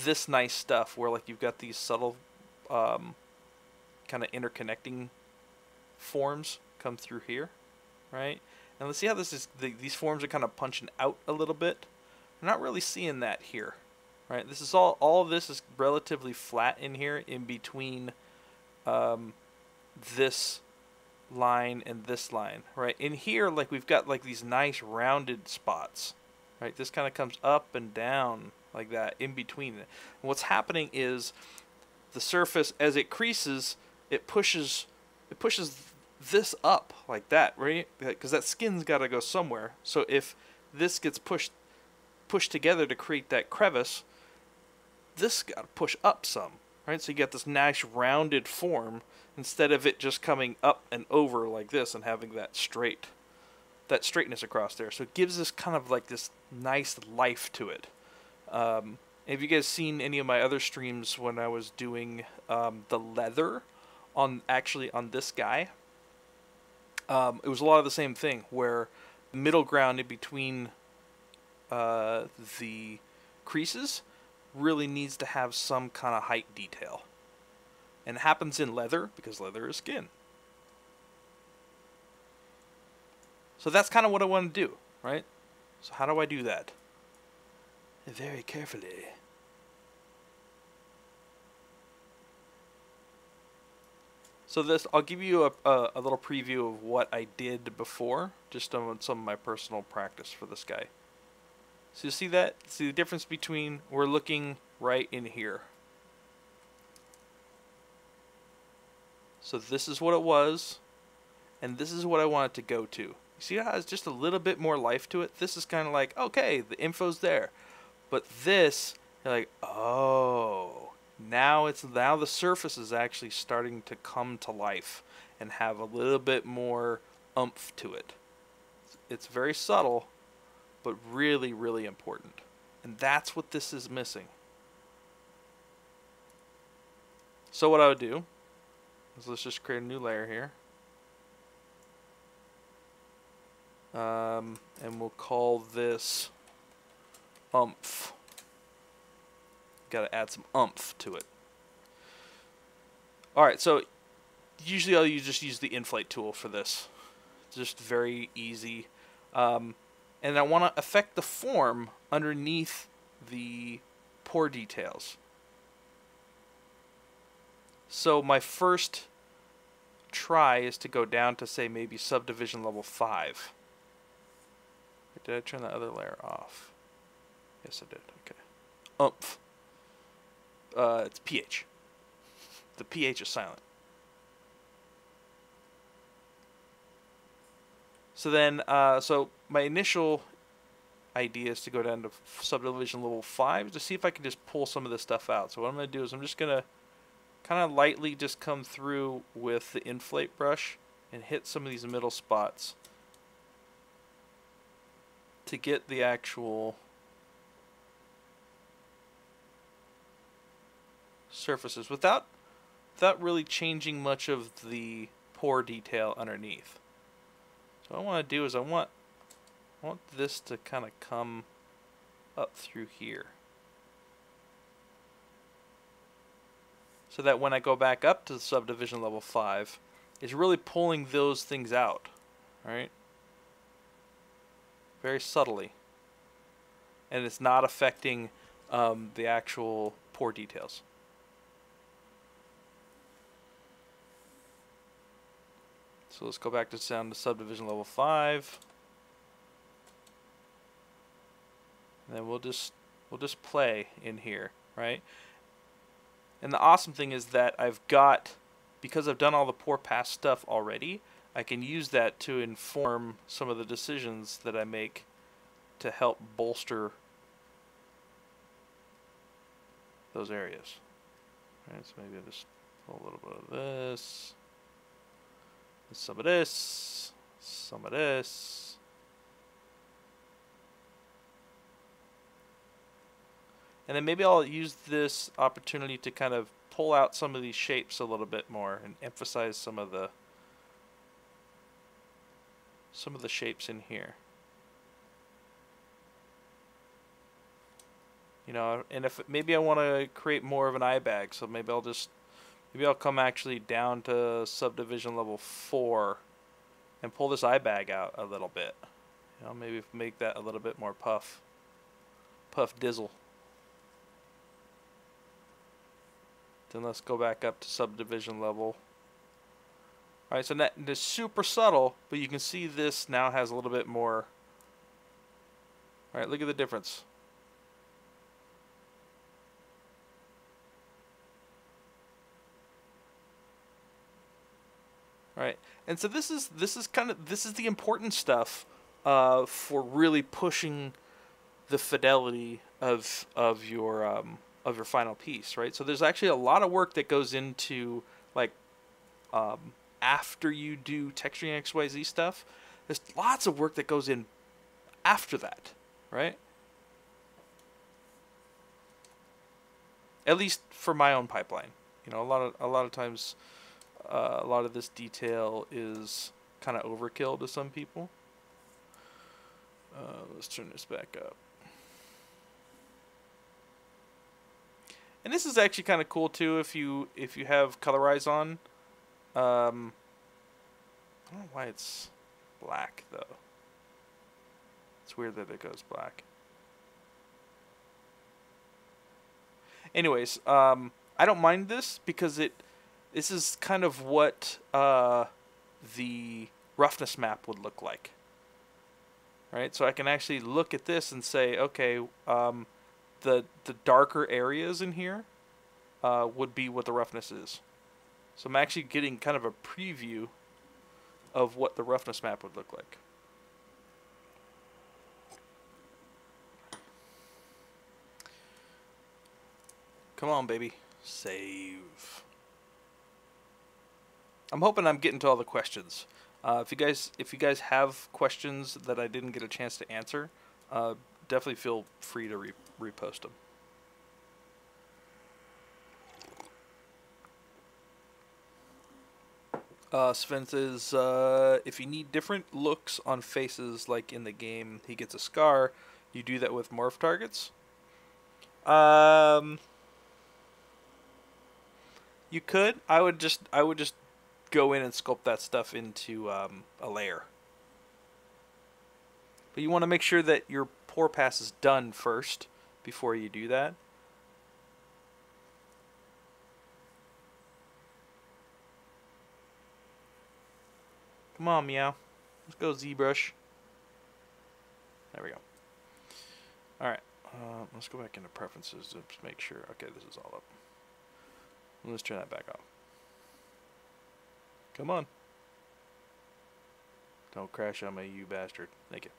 this nice stuff where like you've got these subtle kind of interconnecting forms come through here. Right? And let's see how this is. These forms are kind of punching out a little bit. I'm not really seeing that here. Right? This is all of this is relatively flat in here in between this line and this line. Right? In here, like we've got like these nice rounded spots. Right? This kind of comes up and down like that in between it. And what's happening is the surface, as it creases, it pushes this up like that, right? Because that skin's got to go somewhere. So if this gets pushed together to create that crevice, this got to push up some, right? So you get this nice rounded form instead of it just coming up and over like this and having that straightness across there. So it gives this kind of like this nice life to it. Have you guys seen any of my other streams when I was doing the leather on this guy? It was a lot of the same thing, where the middle ground in between the creases really needs to have some kind of height detail. And it happens in leather, because leather is skin. So that's kind of what I want to do, right? So how do I do that? Very carefully. So this, I'll give you a little preview of what I did before, just on some of my personal practice for this guy. So you see that? See the difference between, we're looking right in here. So this is what it was, and this is what I want it to go to. You see how it's just a little bit more life to it? This is kind of like, okay, the info's there. But this, you're like, oh... Now the surface is actually starting to come to life and have a little bit more oomph to it. It's very subtle, but really, really important. And that's what this is missing. So what I would do is let's just create a new layer here. And we'll call this oomph. Got to add some oomph to it. Alright, so usually I'll just use the inflate tool for this. It's just very easy. And I want to affect the form underneath the pore details. So my first try is to go down to, say, maybe subdivision level 5. Did I turn the other layer off? Yes, I did. Okay. Oomph. It's pH. The pH is silent. So then, so my initial idea is to go down to subdivision level 5 to see if I can just pull some of this stuff out. So what I'm going to do is I'm just going to kind of lightly just come through with the inflate brush and hit some of these middle spots to get the actual surfaces without really changing much of the pore detail underneath. So what I want to do is I want this to kind of come up through here, so that when I go back up to the subdivision level 5, it's really pulling those things out, right? Very subtly, and it's not affecting the actual pore details. So let's go back down to subdivision level 5. And then we'll just play in here, right? And the awesome thing is that because I've done all the pore pass stuff already, I can use that to inform some of the decisions that I make to help bolster those areas. All right, so maybe I'll just pull a little bit of this, some of this, some of this. And then maybe I'll use this opportunity to kind of pull out some of these shapes a little bit more and emphasize some of the shapes in here. You know, and if maybe I want to create more of an eye bag, so maybe I'll come actually down to subdivision level 4 and pull this eye bag out a little bit. You know, maybe make that a little bit more puff dizzle. Then let's go back up to subdivision level. Alright, so that is super subtle, but you can see this now has a little bit more. Alright, look at the difference. Alright, and so this is the important stuff for really pushing the fidelity of your final piece, right? So there's actually a lot of work that goes into, like, after you do texturing XYZ stuff. There's lots of work that goes in after that, right? At least for my own pipeline. You know, a lot of times, a lot of this detail is kind of overkill to some people. Let's turn this back up. And this is actually kind of cool too if you have colorize on. I don't know why it's black though. It's weird that it goes black. Anyways, I don't mind this because this is kind of what the roughness map would look like. Right? So I can actually look at this and say, okay, the darker areas in here would be what the roughness is. So I'm actually getting kind of a preview of what the roughness map would look like. Come on, baby. Save. I'm hoping I'm getting to all the questions. If you guys have questions that I didn't get a chance to answer, definitely feel free to repost them. Sven says, if you need different looks on faces, like in the game He Gets a Scar, you do that with morph targets. You could. I would just go in and sculpt that stuff into a layer. But you want to make sure that your pore pass is done first before you do that. Come on, meow. Let's go, Zbrush. There we go. Alright. Let's go back into preferences to just make sure. Okay, this is all up. Let's turn that back off. Come on. Don't crash on me, you bastard. Thank you.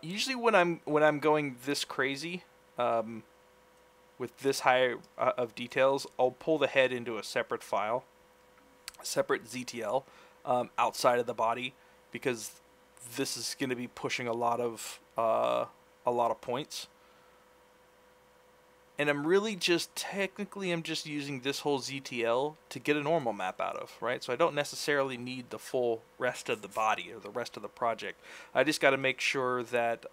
Usually when I'm going this crazy, with this high of details, I'll pull the head into a separate file, a separate ZTL, outside of the body, because this is going to be pushing a lot of points. And I'm really just, technically, I'm just using this whole ZTL to get a normal map out of, right? So I don't necessarily need the full rest of the body or the rest of the project. I just got to make sure that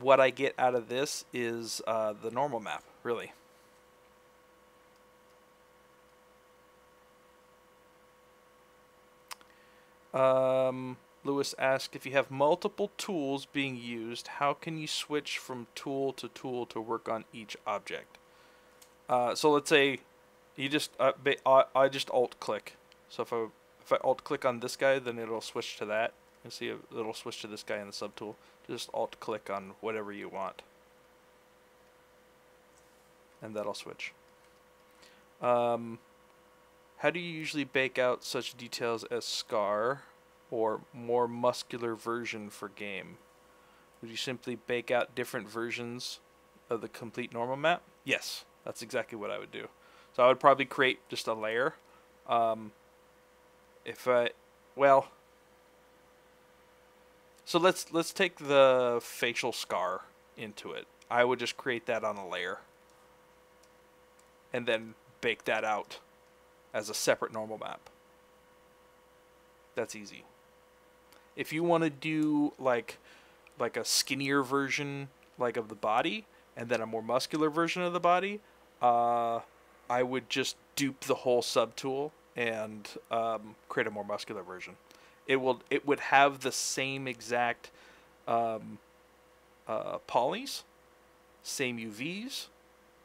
what I get out of this is the normal map, really. Lewis asked, if you have multiple tools being used, how can you switch from tool to work on each object? So let's say you just I just alt click. So if I alt click on this guy, then it'll switch to that. You see it'll switch to this guy in the subtool. Just alt click on whatever you want, and that'll switch. How do you usually bake out such details as scar or more muscular version for game? Would you simply bake out different versions of the complete normal map? Yes, that's exactly what I would do. So I would probably create just a layer. So let's take the facial scar into it. I would just create that on a layer, and then bake that out as a separate normal map. That's easy. If you want to do like a skinnier version of the body, and then a more muscular version of the body, I would just dupe the whole subtool and create a more muscular version. It would have the same exact polys, same UVs,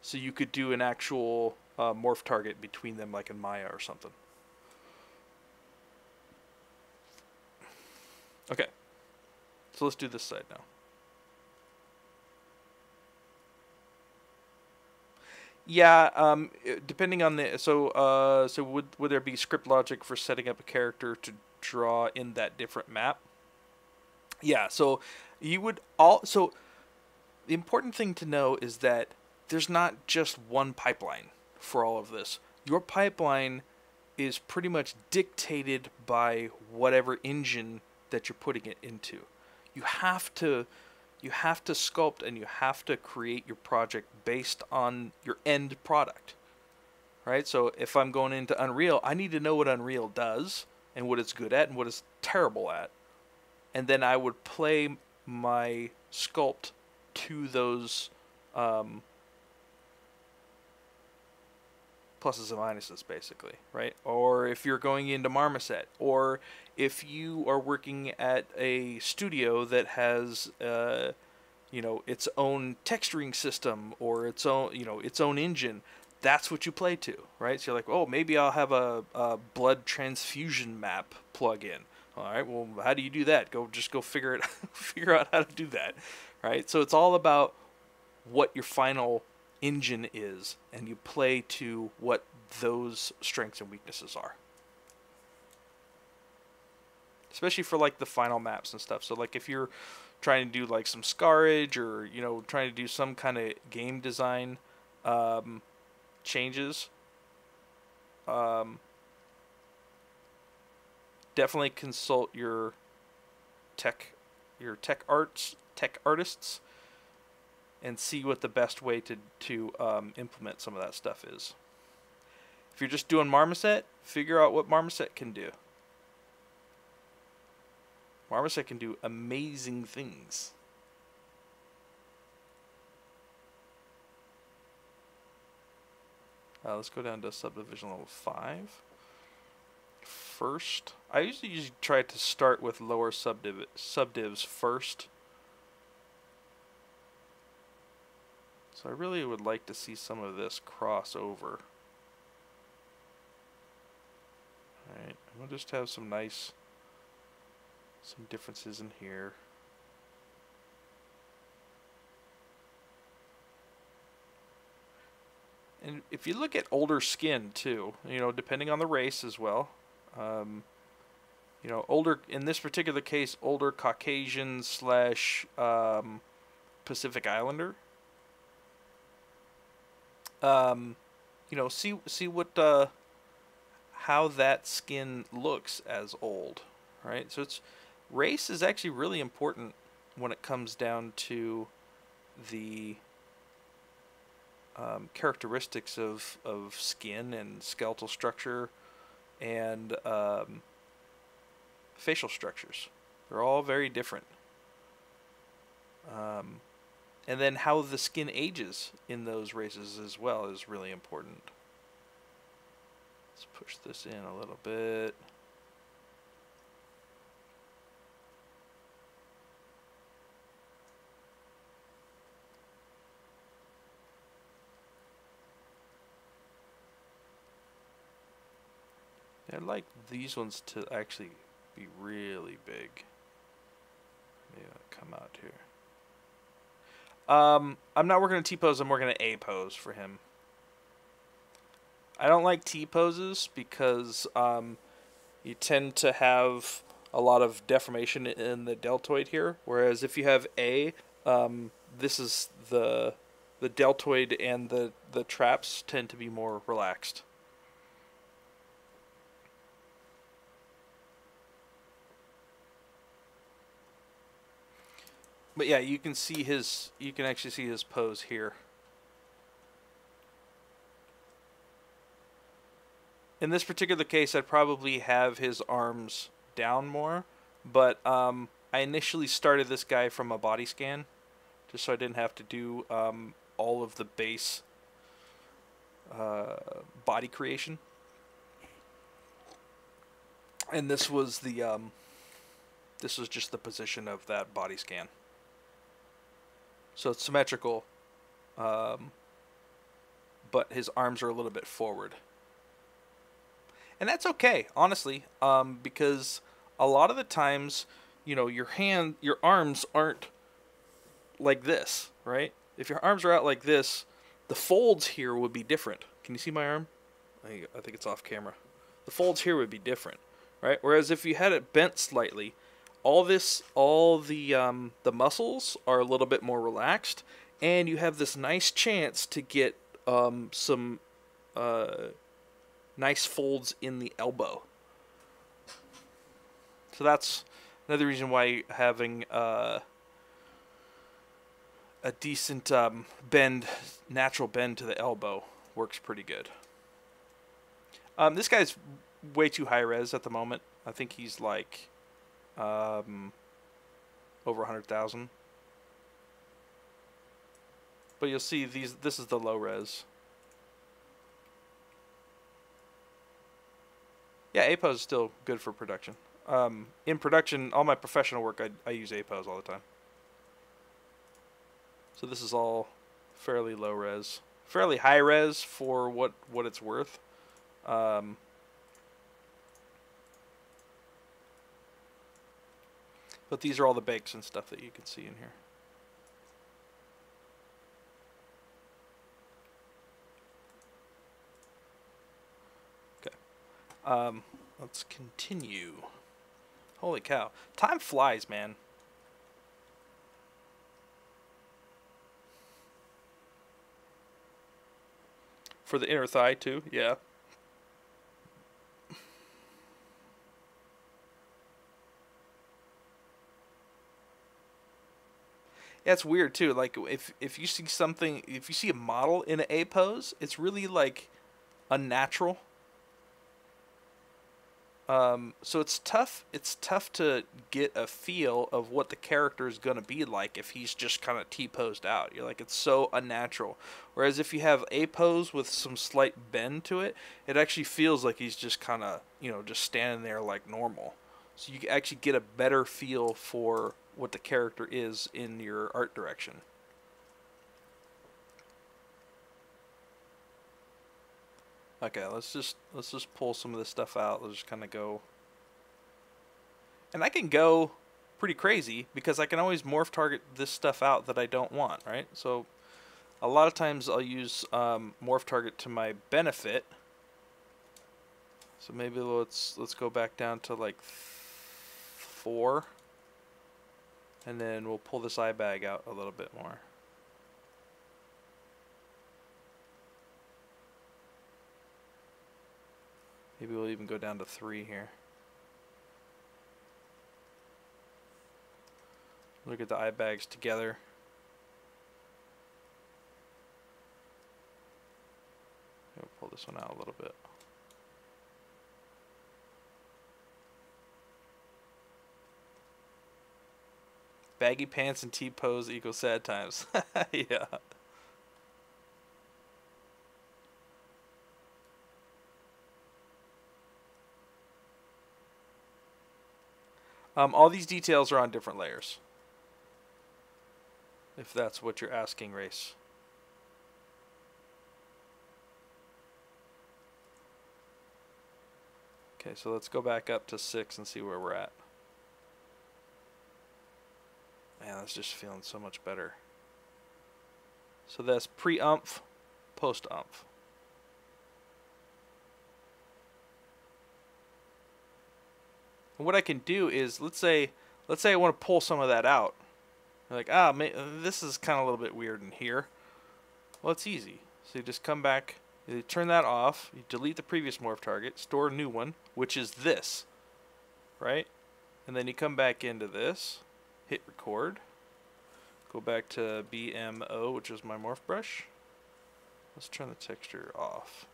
so you could do an actual morph target between them, like in Maya or something. Okay, so let's do this side now. Yeah, depending on the so would there be script logic for setting up a character to draw in that different map? Yeah, so you would the important thing to know is that there's not just one pipeline for all of this. Your pipeline is pretty much dictated by whatever engine that you're putting it into. You have to sculpt and you have to create your project based on your end product, right? So if I'm going into Unreal, I need to know what Unreal does and what it's good at and what it's terrible at. And then I would play my sculpt to those pluses and minuses, basically, right? Or if you're going into Marmoset, or if you are working at a studio that has its own texturing system or its own engine, that's what you play to, right? So you're like, oh, maybe I'll have a blood transfusion map plug-in. All right, well, how do you do that? Just go figure out how to do that, right? So it's all about what your final engine is, and you play to what those strengths and weaknesses are. Especially for like the final maps and stuff. So like if you're trying to do like some scarage or trying to do some kind of game design changes, definitely consult your tech artists and see what the best way to implement some of that stuff is. If you're just doing Marmoset, figure out what Marmoset can do. Marmoset can do amazing things. Let's go down to Subdivision level 5. First, I usually try to start with lower subdivs first. So I really would like to see some of this cross over. Alright, we'll just have some differences in here. And if you look at older skin too, you know, depending on the race as well, you know, older, in this particular case, older Caucasian slash Pacific Islander. You know, see what how that skin looks as old, right? So it's race is actually really important when it comes down to the characteristics of skin and skeletal structure and facial structures. They're all very different. And then how the skin ages in those races as well is really important. Let's push this in a little bit. I'd like these ones to actually be really big. Maybe I'll come out here. I'm not working on T-pose, I'm working on A-pose for him. I don't like T-poses because you tend to have a lot of deformation in the deltoid here, whereas if you have A, this is the deltoid and the traps tend to be more relaxed. But yeah, you can actually see his pose here. In this particular case, I'd probably have his arms down more, but I initially started this guy from a body scan, just so I didn't have to do all of the base body creation. And this was just the position of that body scan. So it's symmetrical, but his arms are a little bit forward. And that's okay, honestly, because a lot of the times, you know, your arms aren't like this, right? If your arms are out like this, the folds here would be different. Can you see my arm? I think it's off camera. The folds here would be different, right? Whereas if you had it bent slightly, all the muscles are a little bit more relaxed, and you have this nice chance to get some nice folds in the elbow. So that's another reason why having a decent natural bend to the elbow works pretty good. This guy's way too high res at the moment. I think he's like over 100,000. But you'll see this is the low res. Yeah, A-pose is still good for production. In production, all my professional work, I use A-pose all the time. So this is all fairly low res. Fairly high res for what it's worth. But these are all the Bengtson stuff that you can see in here. Okay. Let's continue. Holy cow. Time flies, man. For the inner thigh, too? Yeah. Yeah, it's weird too. Like if you see something, if you see a model in an A pose, it's really like unnatural. So it's tough. It's tough to get a feel of what the character is gonna be like if he's just kind of T-posed out. You're like, it's so unnatural. Whereas if you have A pose with some slight bend to it, it actually feels like he's just kind of, you know, just standing there like normal. So you actually get a better feel for what the character is in your art direction. Okay, let's just pull some of this stuff out. Let's just kind of go. And I can go pretty crazy because I can always morph target this stuff out that I don't want, right? So A lot of times I'll use morph target to my benefit. So maybe let's go back down to like 4. And then we'll pull this eye bag out a little bit more. Maybe we'll even go down to 3 here. Look at the eye bags together. I'll pull this one out a little bit. Baggy pants and T-pose equals sad times. Yeah. All these details are on different layers. If that's what you're asking, Race. Okay, so let's go back up to 6 and see where we're at. Man, that's just feeling so much better. So that's pre-umph, post-umph. And what I can do is, let's say I want to pull some of that out. Like, this is kind of a little bit weird in here. Well, it's easy. So you just come back, you turn that off, you delete the previous morph target, store a new one, which is this, right? And then you come back into this, hit record, go back to BMO, which is my morph brush. Let's turn the texture off.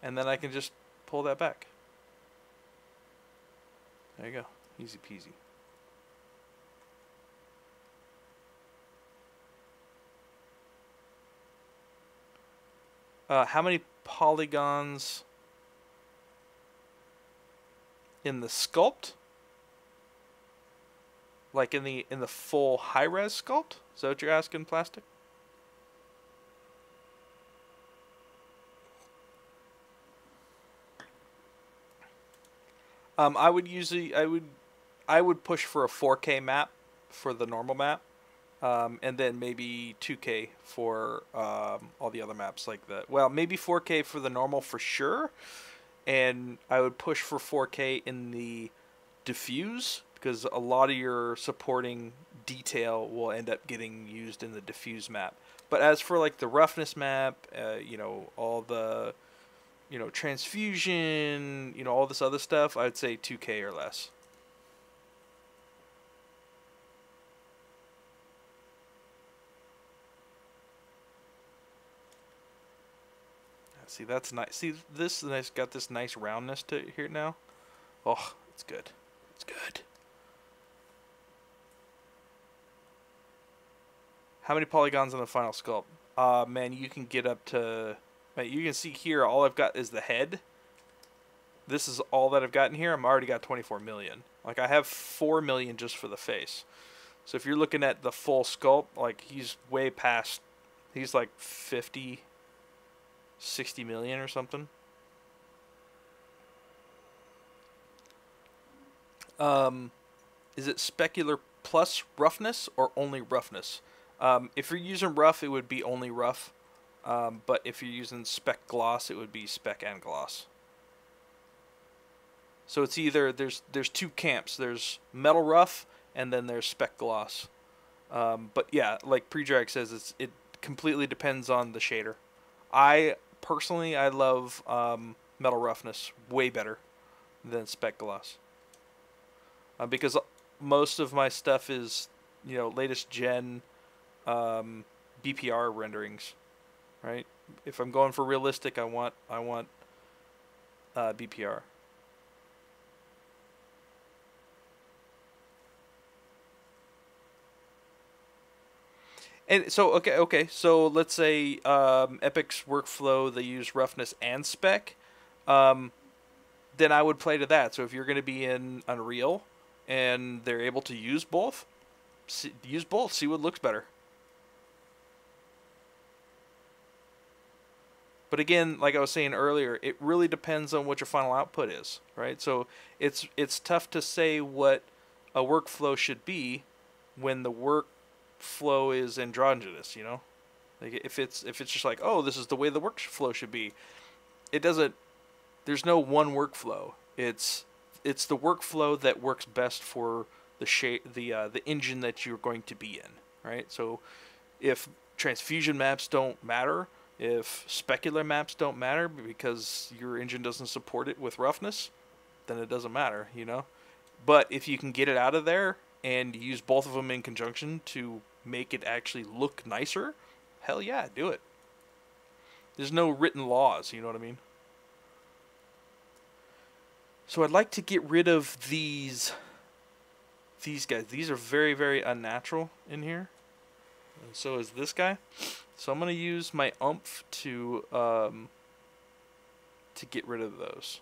And then I can just pull that back. There you go. Easy peasy. How many polygons in the sculpt? Like in the full high-res sculpt? Is that what you're asking, Plastic? I would push for a 4K map for the normal map. And then maybe 2K for all the other maps like that. Well, maybe 4K for the normal for sure. And I would push for 4K in the diffuse, because a lot of your supporting detail will end up getting used in the diffuse map. But as for like the roughness map, all the, transfusion, all this other stuff, I'd say 2K or less. See, that's nice. See, this nice got this nice roundness to it here now. Oh, it's good. It's good. How many polygons on the final sculpt? Man, you can get up to... Man, you can see here, all I've got is the head. This is all that I've got in here. I'm already got 24 million. Like, I have 4 million just for the face. So if you're looking at the full sculpt, like, he's way past... He's like 50... 60 million or something. Is it specular plus roughness or only roughness? If you're using rough, it would be only rough. But if you're using spec gloss, it would be spec and gloss. So it's either there's 2 camps. There's metal rough and then there's spec gloss. But yeah, like Predrag says, it completely depends on the shader. Personally, I love metal roughness way better than spec gloss. Because most of my stuff is, latest gen BPR renderings, right? If I'm going for realistic, I want BPR. And so, okay. So let's say Epic's workflow, they use roughness and spec. Then I would play to that. So if you're going to be in Unreal and they're able to use both, use both. See what looks better. But again, like I was saying earlier, it really depends on what your final output is, right? So it's tough to say what a workflow should be when the workflow is androgynous, Like if it's just like, oh, this is the way the workflow should be, it doesn't. There's no one workflow. It's the workflow that works best for the engine that you're going to be in, right? So if transfusion maps don't matter, if specular maps don't matter because your engine doesn't support it with roughness, then it doesn't matter, you know? But if you can get it out of there and use both of them in conjunction to make it actually look nicer, hell yeah, do it. There's no written laws, you know what I mean? So I'd like to get rid of these guys. These are very, very unnatural in here. And so is this guy. So I'm going to use my umph to get rid of those.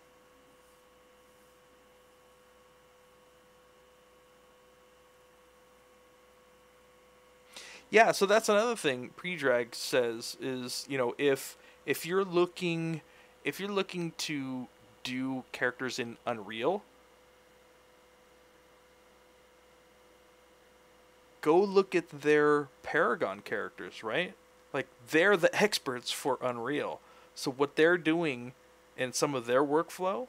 Yeah, so that's another thing Predrag says is, you know, if you're looking to do characters in Unreal, go look at their Paragon characters, right? Like, they're the experts for Unreal. So what they're doing in some of their workflow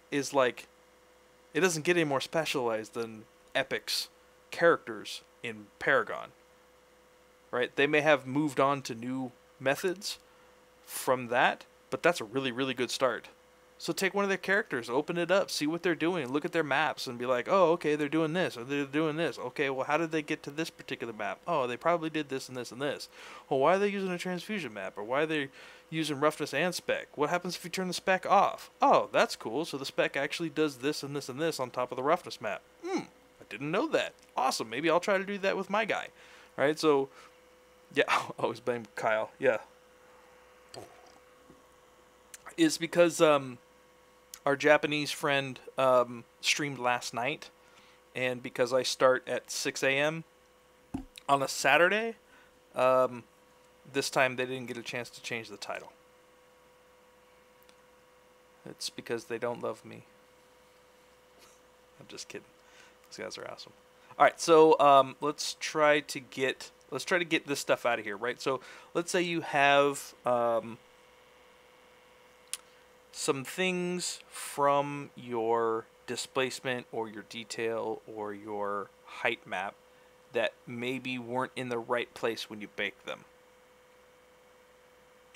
is like, it doesn't get any more specialized than Epic's characters in Paragon. Right? They may have moved on to new methods from that, but that's a really, really good start. So take one of their characters, open it up, see what they're doing, look at their maps, and be like, oh, okay, they're doing this, or they're doing this. Okay, well, how did they get to this particular map? Oh, they probably did this and this and this. Well, why are they using a transfusion map? Or why are they using roughness and spec? What happens if you turn the spec off? Oh, that's cool. So the spec actually does this and this and this on top of the roughness map. I didn't know that. Awesome. Maybe I'll try to do that with my guy. All right, so... yeah, I always blame Kyle. Yeah. It's because our Japanese friend streamed last night, and because I start at 6 a.m. on a Saturday, this time they didn't get a chance to change the title. It's because they don't love me. I'm just kidding. These guys are awesome. All right, so let's try to get this stuff out of here, right? So let's say you have some things from your displacement or your detail or your height map that maybe weren't in the right place when you bake them.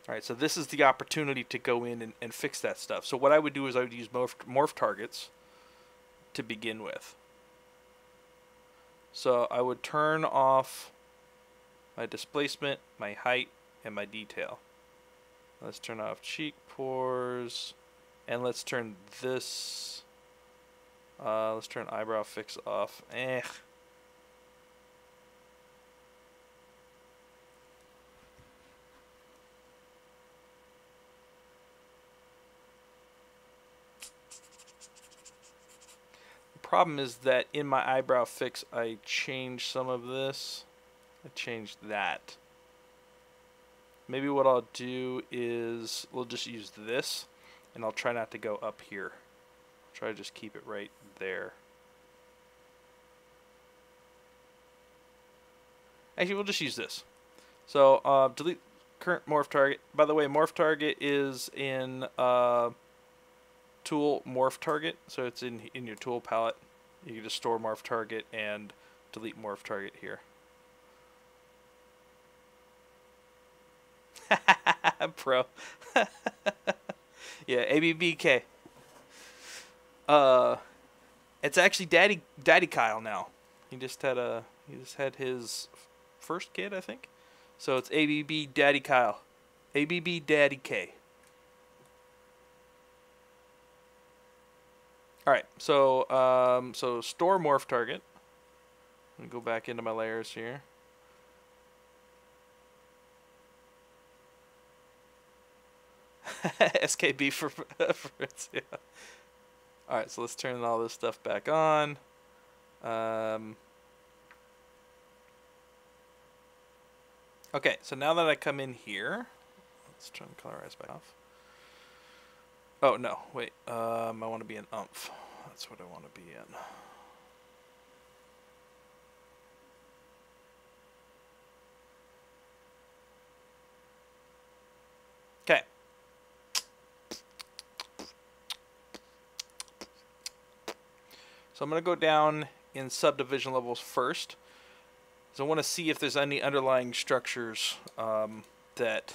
All right, so this is the opportunity to go in and fix that stuff. So what I would do is I would use morph targets to begin with. So I would turn off my displacement, my height, and my detail. Let's turn off cheek pores, and let's turn this. Let's turn eyebrow fix off. The problem is that in my eyebrow fix, I changed some of this. I changed that. Maybe what I'll do is we'll just use this, and I'll try not to go up here. Try to just keep it right there. Actually, we'll just use this. So delete current morph target. By the way, morph target is in tool morph target, so it's in your tool palette. You can just store morph target and delete morph target here. Pro. Yeah, ABBK. It's actually Daddy Kyle now. He just had his first kid, I think. So it's ABB Daddy Kyle. ABB Daddy K. Alright, so so store morph target. Let me go back into my layers here. SKB for it, yeah. Alright, so let's turn all this stuff back on. Okay, so now that I come in here, let's turn colorize back off. Oh, no, wait. I want to be in umph. That's what I want to be in. Okay. So I'm going to go down in subdivision levels first. So I want to see if there's any underlying structures that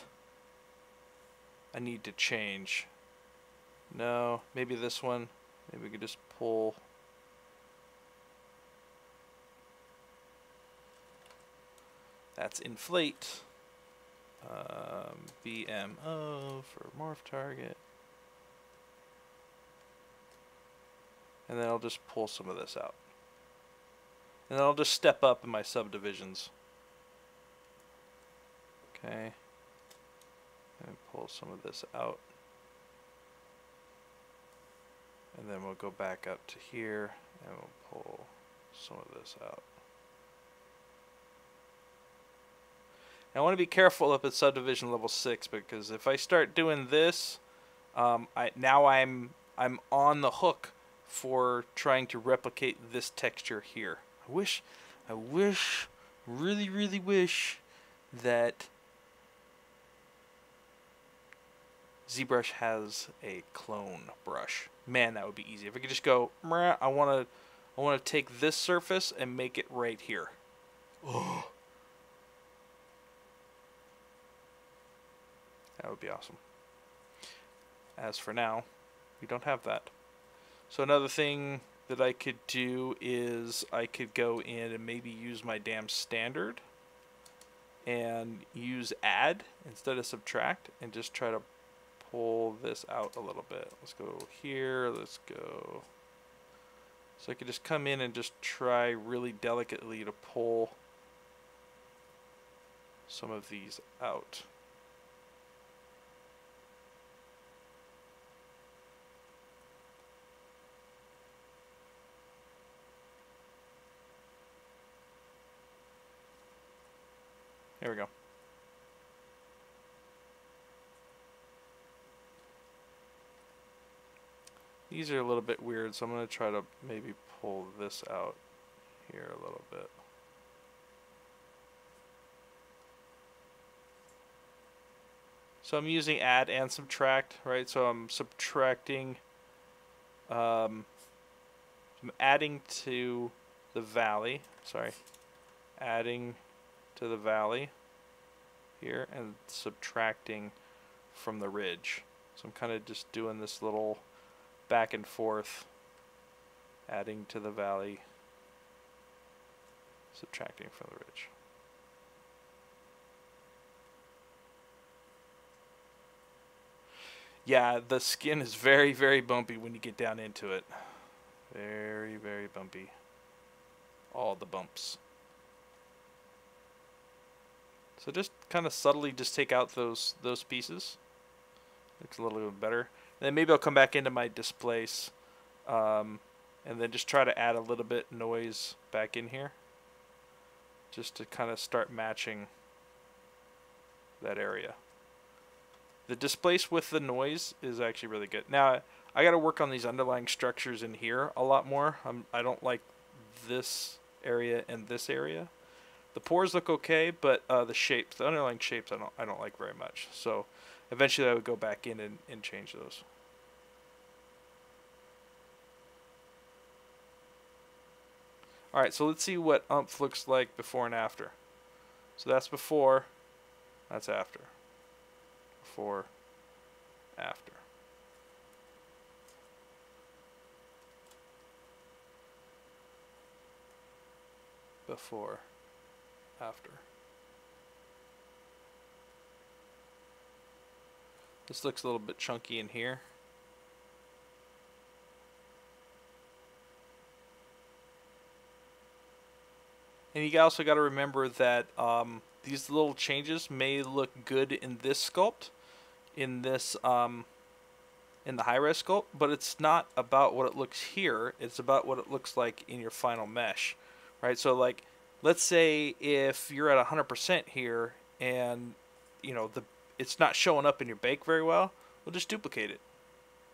I need to change. No, maybe this one. Maybe we could just pull. That's inflate. BMO for morph target. And then I'll just pull some of this out. And then I'll just step up in my subdivisions. Okay. And pull some of this out. And then we'll go back up to here and we'll pull some of this out. Now, I want to be careful up at subdivision level 6 because if I start doing this, now I'm on the hook for trying to replicate this texture here. I really wish that Zbrush has a clone brush. Man, that would be easy. If I could just go, I want to take this surface and make it right here. Oh. That would be awesome. As for now, we don't have that. So another thing that I could do is I could go in and maybe use my damn standard and use add instead of subtract and just try to pull this out a little bit. Let's go here, let's go. So I could just come in and just try really delicately to pull some of these out. Here we go. These are a little bit weird, so I'm going to try to maybe pull this out here a little bit. So I'm using add and subtract, right? So I'm subtracting, I'm adding to the valley, adding to the valley here and subtracting from the ridge. So I'm kind of just doing this little back and forth, adding to the valley, subtracting from the ridge. Yeah, the skin is very bumpy when you get down into it. Very bumpy. All the bumps. So just kind of subtly just take out those pieces. Looks a little bit better. And then maybe I'll come back into my displace and then just try to add a little bit noise back in here. Just to kind of start matching that area. The displace with the noise is actually really good. Now, I got to work on these underlying structures in here a lot more. I don't like this area and this area. The pores look okay, but the shapes, the underlying shapes, I don't like very much. So eventually I would go back in and change those. All right, so let's see what UMP looks like before and after. So that's before, that's after. Before, after. Before, after. This looks a little bit chunky in here. And you also got to remember that these little changes may look good in this sculpt, in this in the high-res sculpt, but it's not about what it looks here. It's about what it looks like in your final mesh, right? So like, let's say if you're at 100% here and you know it's not showing up in your bake very well, we'll just duplicate it.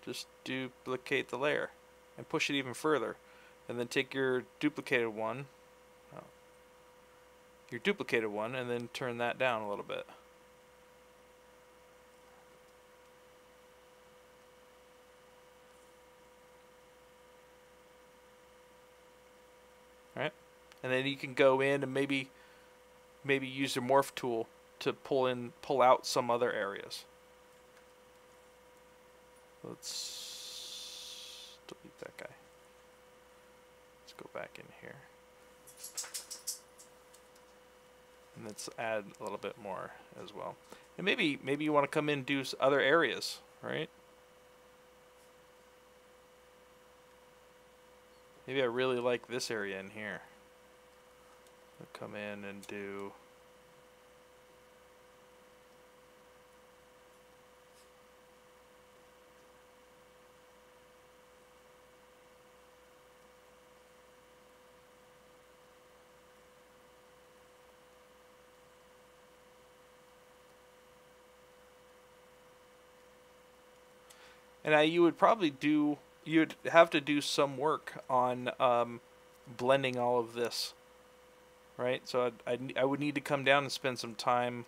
Just duplicate the layer and push it even further, and then take your duplicated one. And then turn that down a little bit. right? And then you can go in and maybe use your Morph Tool to pull out some other areas. Let's delete that guy. Let's go back in here. And let's add a little bit more as well. And maybe you want to come in and do other areas, right? Maybe I really like this area in here. I'll come in and do... And you would probably you'd have to do some work on blending all of this, right? So I would need to come down and spend some time,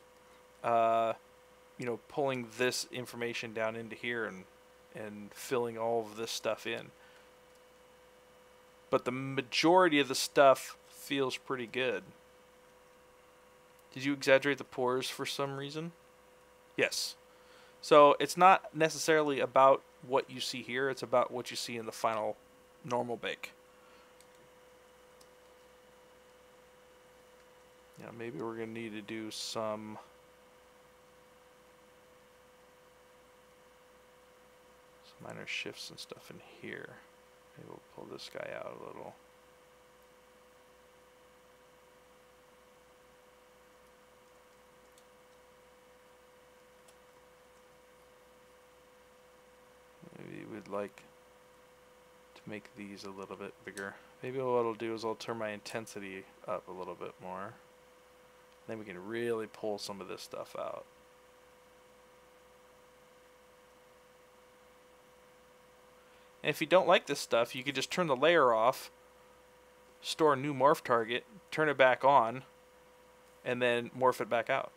pulling this information down into here and filling all of this stuff in. But the majority of the stuff feels pretty good. Did you exaggerate the pores for some reason? Yes. So it's not necessarily about what you see here, it's about what you see in the final normal bake. Yeah, maybe we're going to need to do some minor shifts and stuff in here. Maybe we'll pull this guy out a little. Maybe we'd like to make these a little bit bigger. Maybe what I'll do is I'll turn my intensity up a little bit more. Then we can really pull some of this stuff out. And if you don't like this stuff, you could just turn the layer off, store a new morph target, turn it back on, and then morph it back out.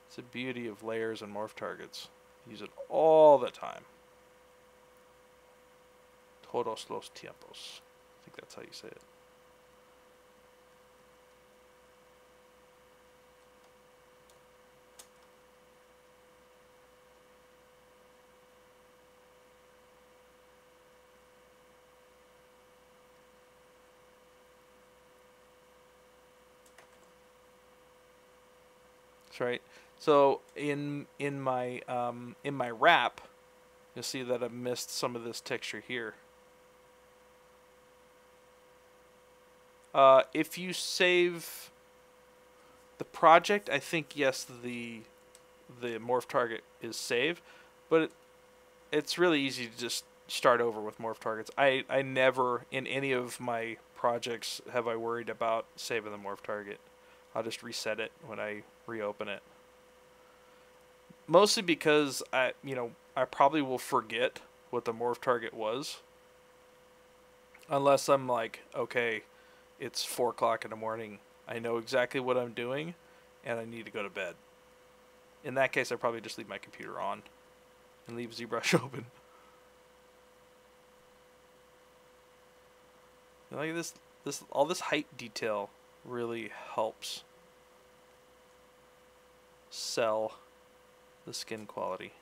It's the beauty of layers and morph targets. Use it all the time. Todos los tiempos. I think that's how you say it. That's right. So in my wrap, you'll see that I've missed some of this texture here. If you save the project, I think yes, the morph target is saved, but it's really easy to just start over with morph targets. I never in any of my projects have I worried about saving the morph target. I'll just reset it when I reopen it. Mostly because I probably will forget what the morph target was. Unless I'm like, okay, it's 4 o'clock in the morning. I know exactly what I'm doing, and I need to go to bed. In that case, I probably just leave my computer on and leave Zbrush open. Like all this height detail really helps sell the skin quality.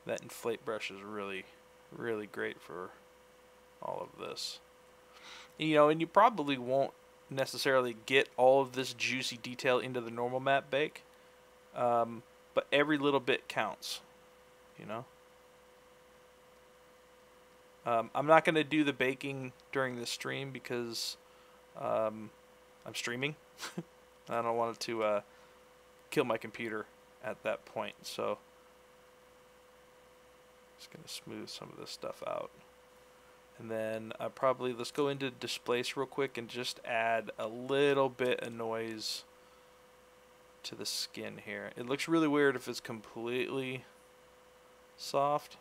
That inflate brush is really, really great for all of this. And you probably won't necessarily get all of this juicy detail into the normal map bake, but every little bit counts. I'm not going to do the baking during this stream because I'm streaming. I don't want it to kill my computer at that point, so just going to smooth some of this stuff out. And then let's go into Displace real quick and just add a little bit of noise to the skin here. It looks really weird if it's completely soft.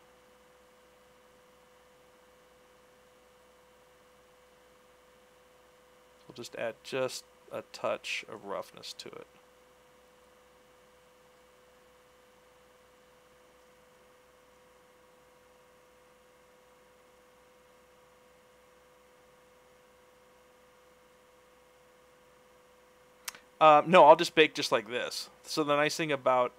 We'll just add just a touch of roughness to it. No, I'll just bake just like this. So the nice thing about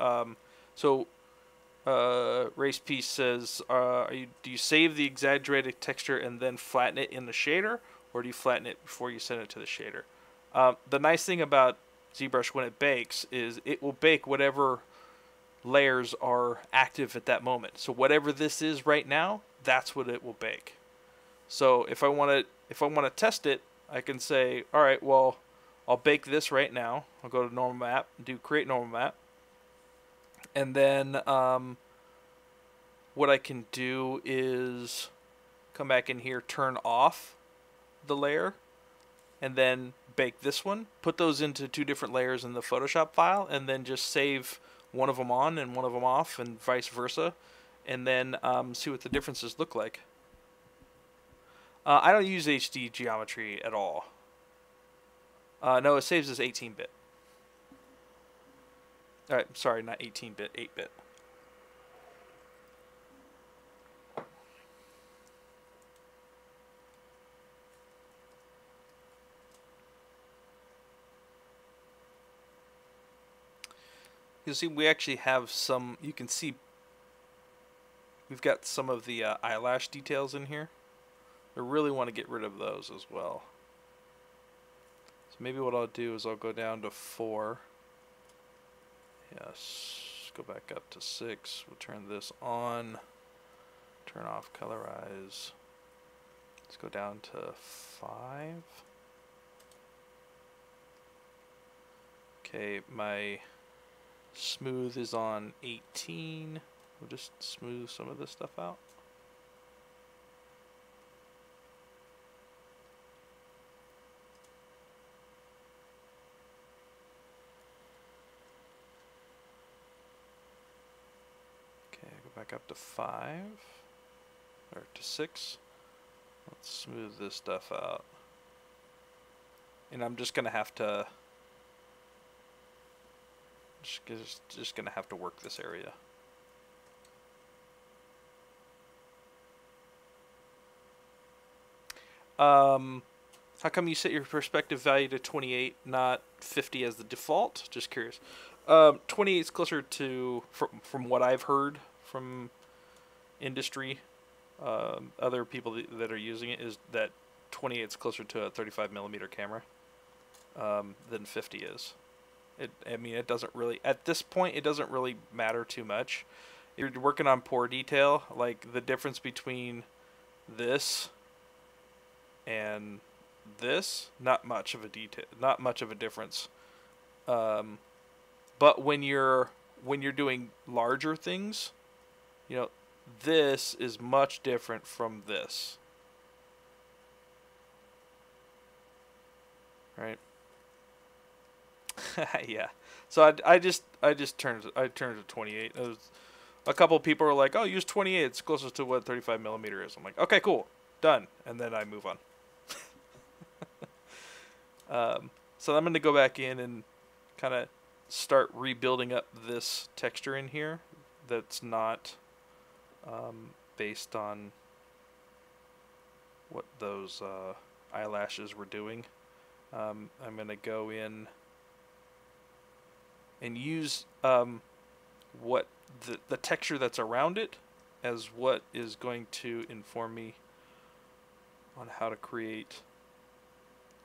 Race Piece says, do you save the exaggerated texture and then flatten it in the shader, or do you flatten it before you send it to the shader? The nice thing about ZBrush when it bakes is it will bake whatever layers are active at that moment. So whatever this is right now, that's what it will bake. So if I want to test it, I can say, all right, well, I'll bake this right now. I'll go to normal map, do create normal map, and then what I can do is come back in here, turn off the layer, and then bake this one. Put those into two different layers in the Photoshop file, and then just save one of them on and one of them off, and vice versa, and then see what the differences look like. I don't use HD geometry at all. No, it saves as 18-bit. Alright, sorry, not 18-bit, 8-bit. You see, we actually have some, you can see, we've got some of the eyelash details in here. I really want to get rid of those as well. So maybe what I'll do is I'll go down to 4. Yes, go back up to 6. We'll turn this on. Turn off colorize. Let's go down to 5. Okay, my smooth is on 18. We'll just smooth some of this stuff out. Back up to 5 or to 6. Let's smooth this stuff out, and I'm just gonna have to just gonna have to work this area. How come you set your perspective value to 28, not 50 as the default? Just curious. 28 is closer to, from what I've heard from industry, other people that are using it, is that 28 is closer to a 35mm camera than 50 is. I mean, it doesn't really, at this point, it doesn't really matter too much. If you're working on poor detail, like the difference between this and this, not much of a difference. But when you're doing larger things, you know, this is much different from this. Right? Yeah. So I just turned to 28. A couple of people were like, "Oh, use 28. It's closest to what 35mm is." I'm like, "Okay, cool, done." And then I move on. So I'm going to go back in and kind of start rebuilding up this texture in here that's not based on what those eyelashes were doing. I'm going to go in and use what the texture that's around it as what is going to inform me on how to create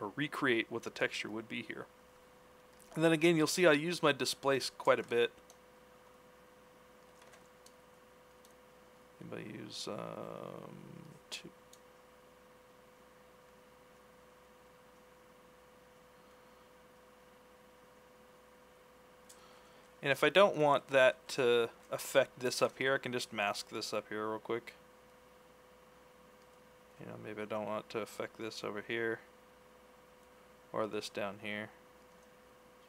or recreate what the texture would be here. And then again, you'll see I use my displace quite a bit. Anybody use 2? And if I don't want that to affect this up here, I can just mask this up here real quick. You know, maybe I don't want to affect this over here or this down here.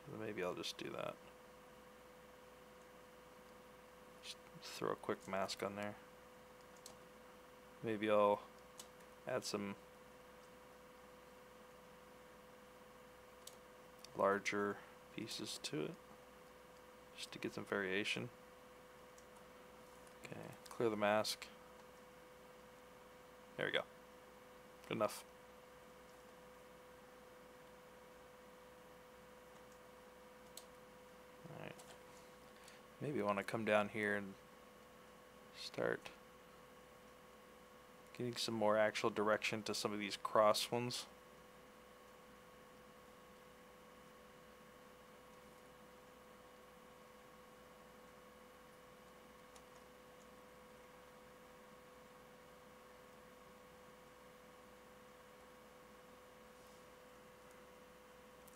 So maybe I'll just do that. Just throw a quick mask on there. Maybe I'll add some larger pieces to it, just to get some variation. Okay, clear the mask. There we go. Good enough. Maybe I want to come down here and start getting some more actual direction to some of these cross ones.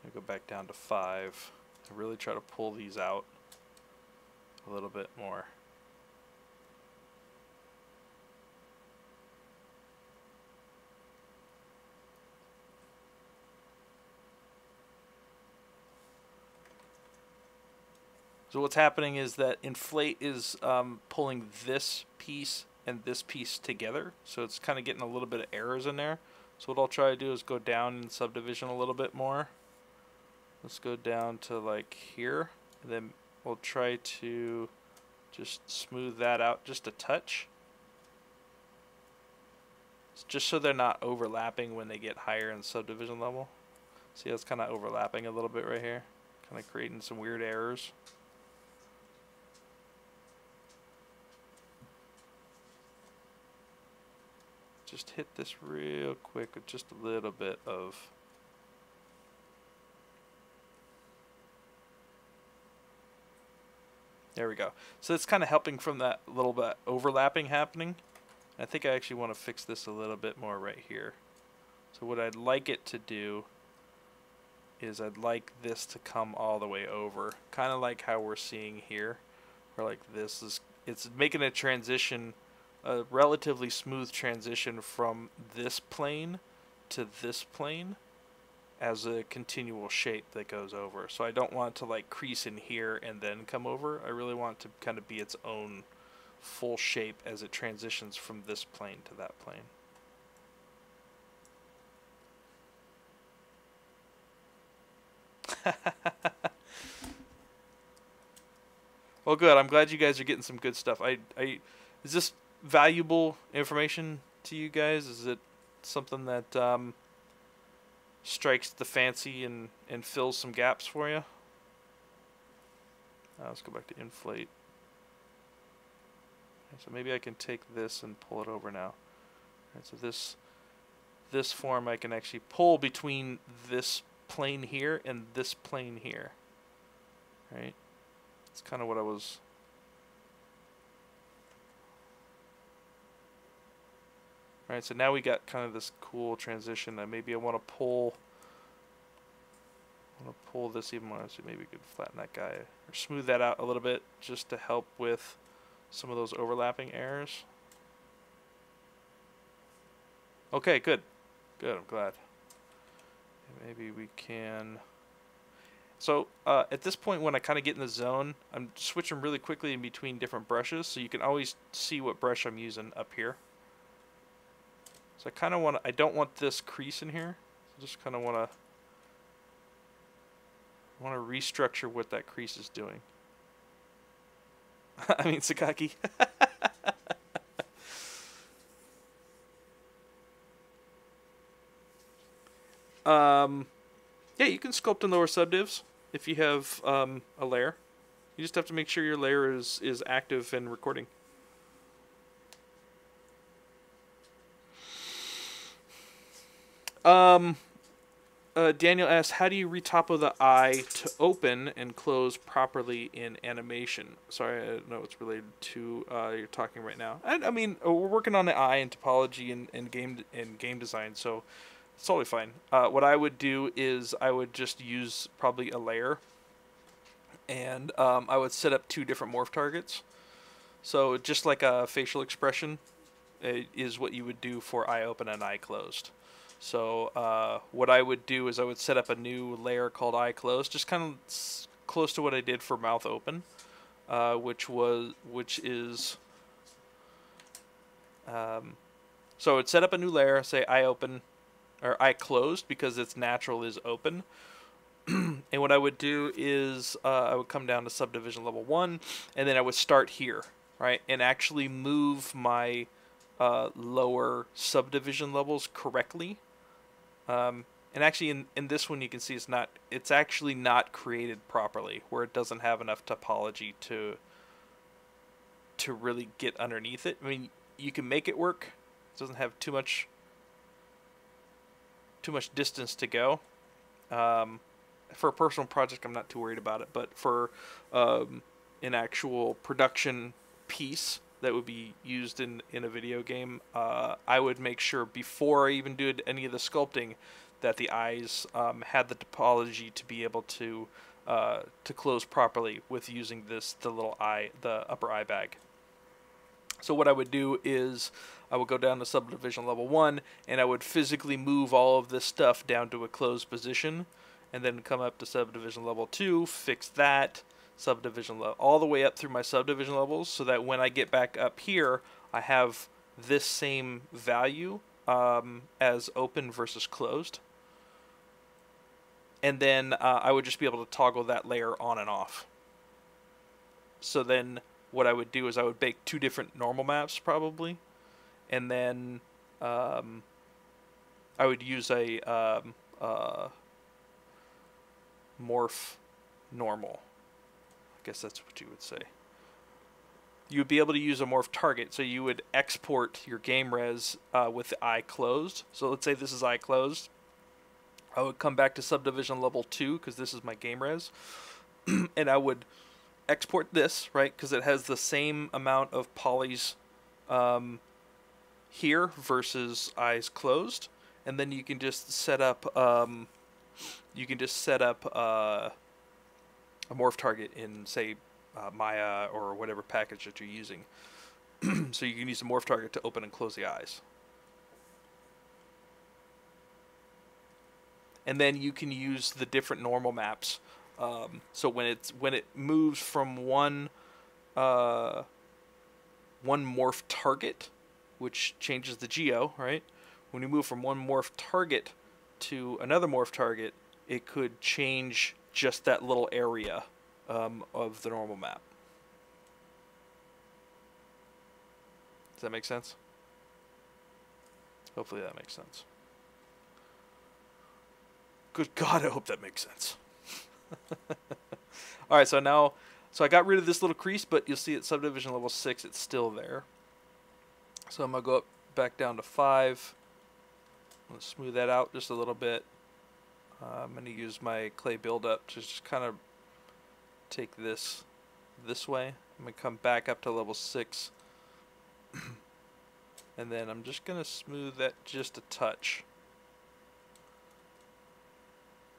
I'll go back down to 5. I really try to pull these out a little bit more. So what's happening is that Inflate is pulling this piece and this piece together. So it's kind of getting a little bit of errors in there. So what I'll try to do is go down in Subdivision a little bit more. Let's go down to like here. And then we'll try to just smooth that out just a touch. Just so they're not overlapping when they get higher in Subdivision level. See how it's kind of overlapping a little bit right here? Kind of creating some weird errors. Just hit this real quick with just a little bit of there we go. So it's kind of helping from that little bit overlapping happening. I think I actually want to fix this a little bit more right here. So what I'd like it to do is I'd like this to come all the way over, kind of like how we're seeing here, where like this is, it's making a transition, a relatively smooth transition from this plane to this plane as a continual shape that goes over. So I don't want it to like crease in here and then come over. I really want it to kind of be its own full shape as it transitions from this plane to that plane. Well, good. I'm glad you guys are getting some good stuff. Is this valuable information to you guys? Is it something that strikes the fancy and fills some gaps for you? Let's go back to Inflate. Okay, so maybe I can take this and pull it over now. Right, so this form I can actually pull between this plane here and this plane here. Right? It's kind of what I was... Alright, so now we got kind of this cool transition. Maybe I want to pull this even more. So maybe we could flatten that guy or smooth that out a little bit just to help with some of those overlapping errors. Okay, good. Good, I'm glad. Maybe we can... So at this point when I kind of get in the zone, I'm switching really quickly in between different brushes, so you can always see what brush I'm using up here. So I kind of want to, I don't want this crease in here. I just kind of want to restructure what that crease is doing. I mean, Sakaki. Yeah, you can sculpt in lower subdivs if you have a layer. You just have to make sure your layer is active and recording. Daniel asks, how do you retopo the eye to open and close properly in animation? Sorry, I don't know what's related to you're talking right now. I mean, we're working on the eye and topology and game design, so it's totally fine. What I would do is I would just use probably a layer, and I would set up 2 different morph targets. So just like a facial expression is what you would do for eye open and eye closed. So what I would do is I would set up a new layer called eye closed, just kind of close to what I did for mouth open, which is so I'd set up a new layer, say eye open or eye closed because its natural is open. And what I would do is I would come down to subdivision level 1, and then I would start here, right, and actually move my lower subdivision levels correctly. And actually in this one you can see it's actually not created properly, where it doesn't have enough topology to to really get underneath it. I mean, you can make it work. It doesn't have too much distance to go. For a personal project, I'm not too worried about it, but for an actual production piece that would be used in a video game, I would make sure before I even did any of the sculpting that the eyes had the topology to be able to close properly with using the upper eye bag. So what I would do is I would go down to Subdivision level 1 and I would physically move all of this stuff down to a closed position, and then come up to Subdivision level 2, fix that, Subdivision level, all the way up through my Subdivision levels, so that when I get back up here, I have this same value as open versus closed. And then I would just be able to toggle that layer on and off. So then what I would do is I would bake 2 different normal maps probably, and then I would use a morph normal. I guess that's what you would say. You would be able to use a morph target, so you would export your game res with the eye closed. So let's say this is eye closed. I would come back to Subdivision level 2 because this is my game res, and I would export this, right, because it has the same amount of polys here versus eyes closed, and then you can just set up a morph target in, say, Maya or whatever package that you're using. So you can use a morph target to open and close the eyes. And then you can use the different normal maps. So when it moves from one morph target, which changes the geo, right? When you move from one morph target to another morph target, it could change just that little area of the normal map. Does that make sense? Hopefully that makes sense. Good God, I hope that makes sense. Alright, so I got rid of this little crease, but you'll see at Subdivision level 6 it's still there. So I'm going to go back down to 5. I'm going to smooth that out just a little bit. I'm going to use my clay buildup to just kind of take this way. I'm going to come back up to level 6. And then I'm just going to smooth that just a touch.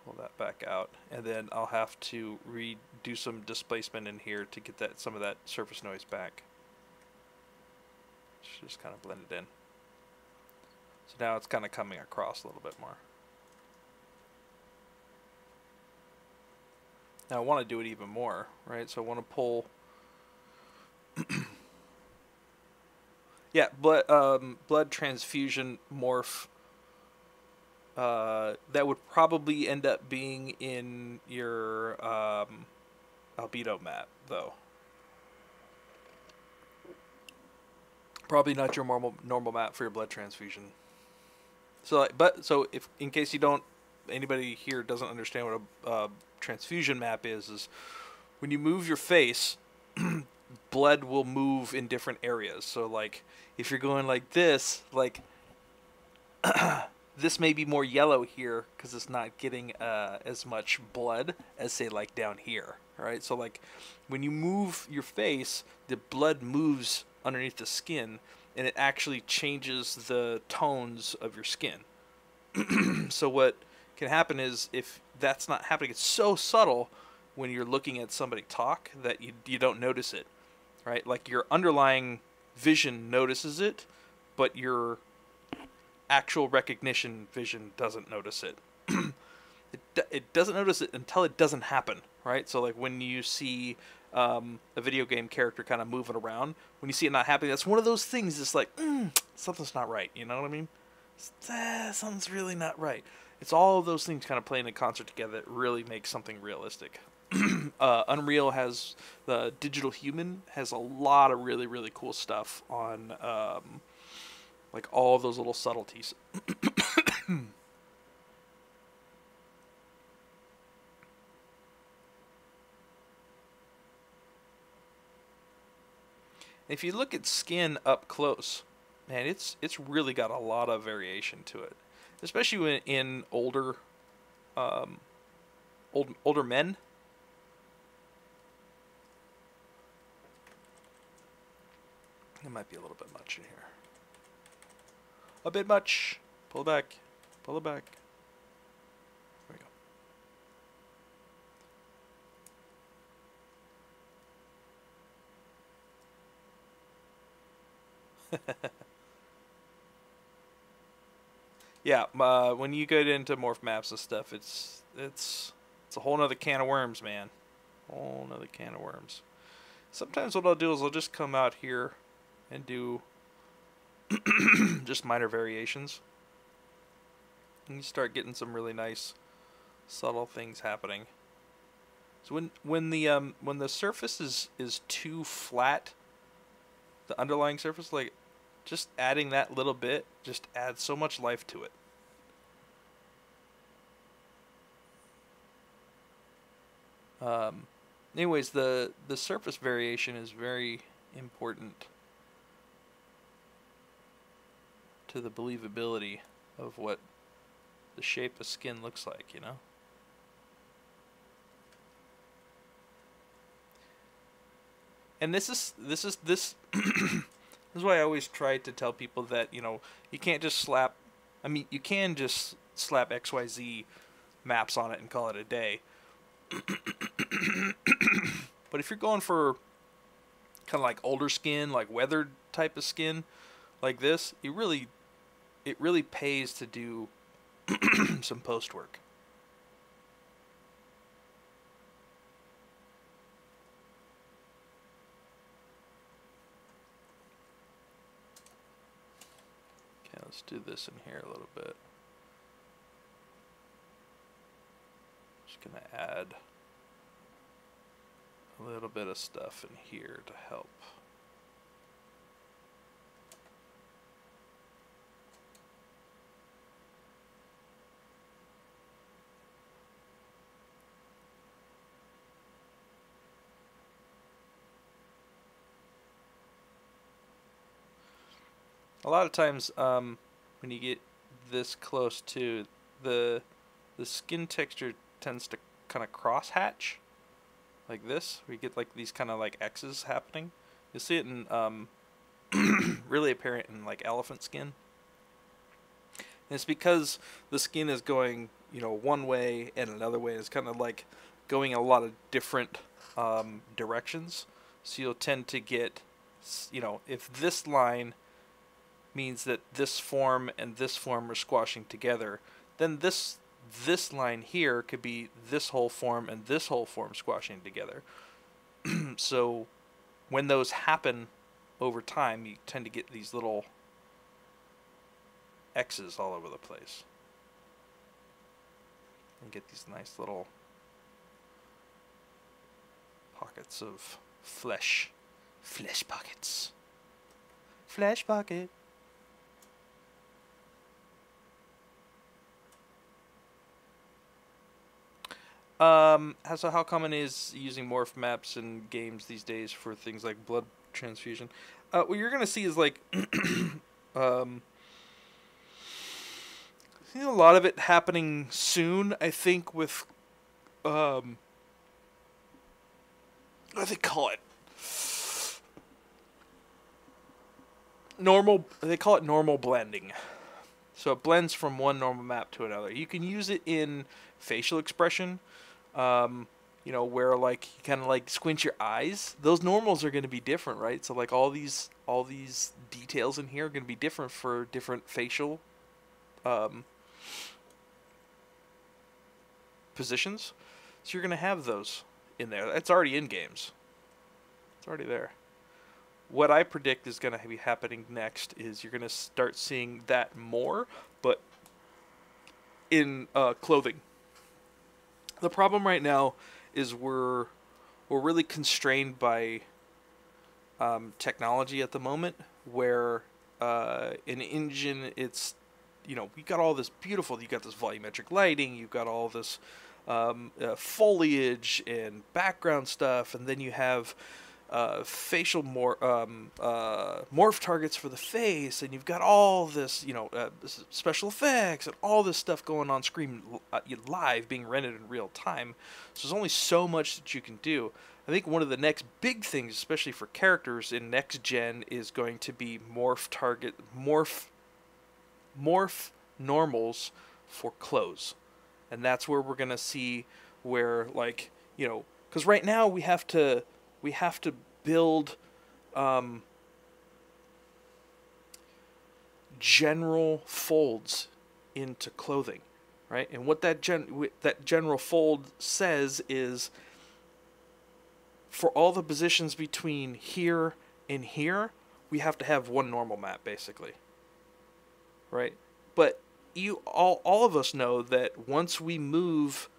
Pull that back out, and then I'll have to redo some displacement in here to get some of that surface noise back. Just kind of blend it in. So now it's kind of coming across a little bit more. Now I want to do it even more, right? So I want to pull. Yeah, blood transfusion morph. That would probably end up being in your Albedo map, though. Probably not your normal map for your blood transfusion. So, so if in case anybody here doesn't understand what a transfusion map is when you move your face, blood will move in different areas. So, like if you're going like this, like. This may be more yellow here because it's not getting as much blood as, say, like down here, right? So, like, when you move your face, the blood moves underneath the skin, and it actually changes the tones of your skin. So what can happen is, if that's not happening, it's so subtle when you're looking at somebody talk that you don't notice it, right? Like, your underlying vision notices it, but your actual recognition vision doesn't notice it. It doesn't notice it until it doesn't happen, right? So like when you see a video game character kind of moving around, when you see it not happening, that's one of those things. It's like something's not right. You know what I mean? Something's really not right. It's all of those things kind of playing in concert together that really makes something realistic. Unreal has the Digital Human has a lot of really, really cool stuff on like all of those little subtleties. If you look at skin up close, man, it's really got a lot of variation to it, especially in older older men. It might be a little bit much in here. A bit much. Pull it back. Pull it back. There we go. Yeah, when you get into morph maps and stuff, it's a whole nother can of worms, man. Whole nother can of worms. Sometimes what I'll do is I'll just come out here and do just minor variations. And you start getting some really nice subtle things happening. So when the surface is too flat, the underlying surface, like just adding that little bit just adds so much life to it. Anyways, the surface variation is very important to the believability of what the shape of skin looks like, you know? And this is this is why I always try to tell people that, you know, you can't just slap, I mean, you can just slap XYZ maps on it and call it a day. But if you're going for kind of like older skin, like weathered type of skin, like this, it really pays to do some post work. Okay, let's do this in here a little bit. Just gonna add a little bit of stuff in here to help. A lot of times, when you get this close to the skin texture tends to kind of cross hatch, like this. We get like these kind of like X's happening. You'll see it in really apparent in like elephant skin. And it's because the skin is going, you know, one way and another way. It's kind of like going in a lot of different directions. So you'll tend to get, you know, if this line means that this form and this form are squashing together, then this line here could be this whole form and this whole form squashing together. So when those happen over time, you tend to get these little X's all over the place. And get these nice little pockets of flesh. Flesh pockets. Flesh pocket. So how common is using morph maps in games these days for things like blood transfusion? What you're gonna see is like, a lot of it happening soon. I think with, what do they call it? They call it normal blending. So it blends from one normal map to another. You can use it in facial expression. You know, where like you kind of like squint your eyes. Those normals are going to be different, right? So like all these details in here are going to be different for different facial positions. So you're going to have those in there. It's already in games. It's already there. What I predict is going to be happening next is you're going to start seeing that more, but in clothing. The problem right now is we're really constrained by technology at the moment, where an engine, it's, you know, we got all this beautiful, you got this volumetric lighting, you've got all this foliage and background stuff, and then you have facial morph targets for the face, and you've got all this, special effects and all this stuff going on screen live, being rendered in real time. So there's only so much that you can do. I think one of the next big things, especially for characters in next gen, is going to be morph normals for clothes, and that's where we're gonna see where, like, because right now we have to build general folds into clothing, right? And what that general fold says is, for all the positions between here and here, we have to have one normal map, basically, right? But all of us know that once we move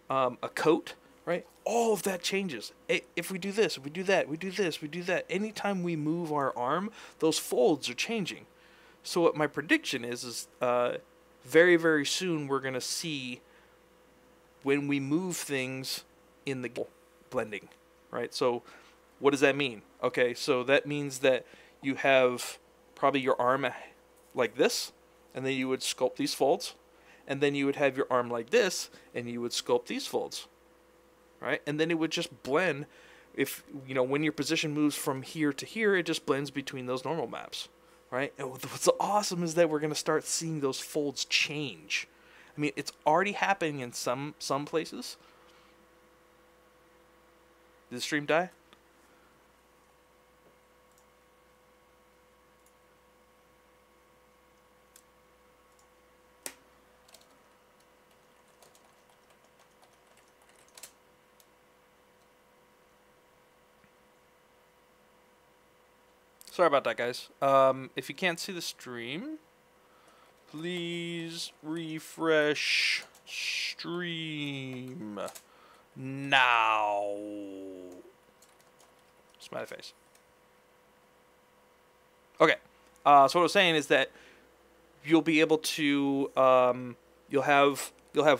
a coat, right, all of that changes. If we do this, if we do that, we do this, we do that. Anytime we move our arm, those folds are changing. So what my prediction is very, very soon we're going to see, when we move things in the blending, right? So what does that mean? Okay, so that means that you have probably your arm like this, and then you would sculpt these folds, and then you would have your arm like this, and you would sculpt these folds, right? And then it would just blend. If when your position moves from here to here, it just blends between those normal maps, right? And what's awesome is that we're going to start seeing those folds change. I mean, it's already happening in some places. Did the stream die? Sorry about that, guys. If you can't see the stream, please refresh stream now. Smiley face. Okay. So what I was saying is that you'll be able to you'll have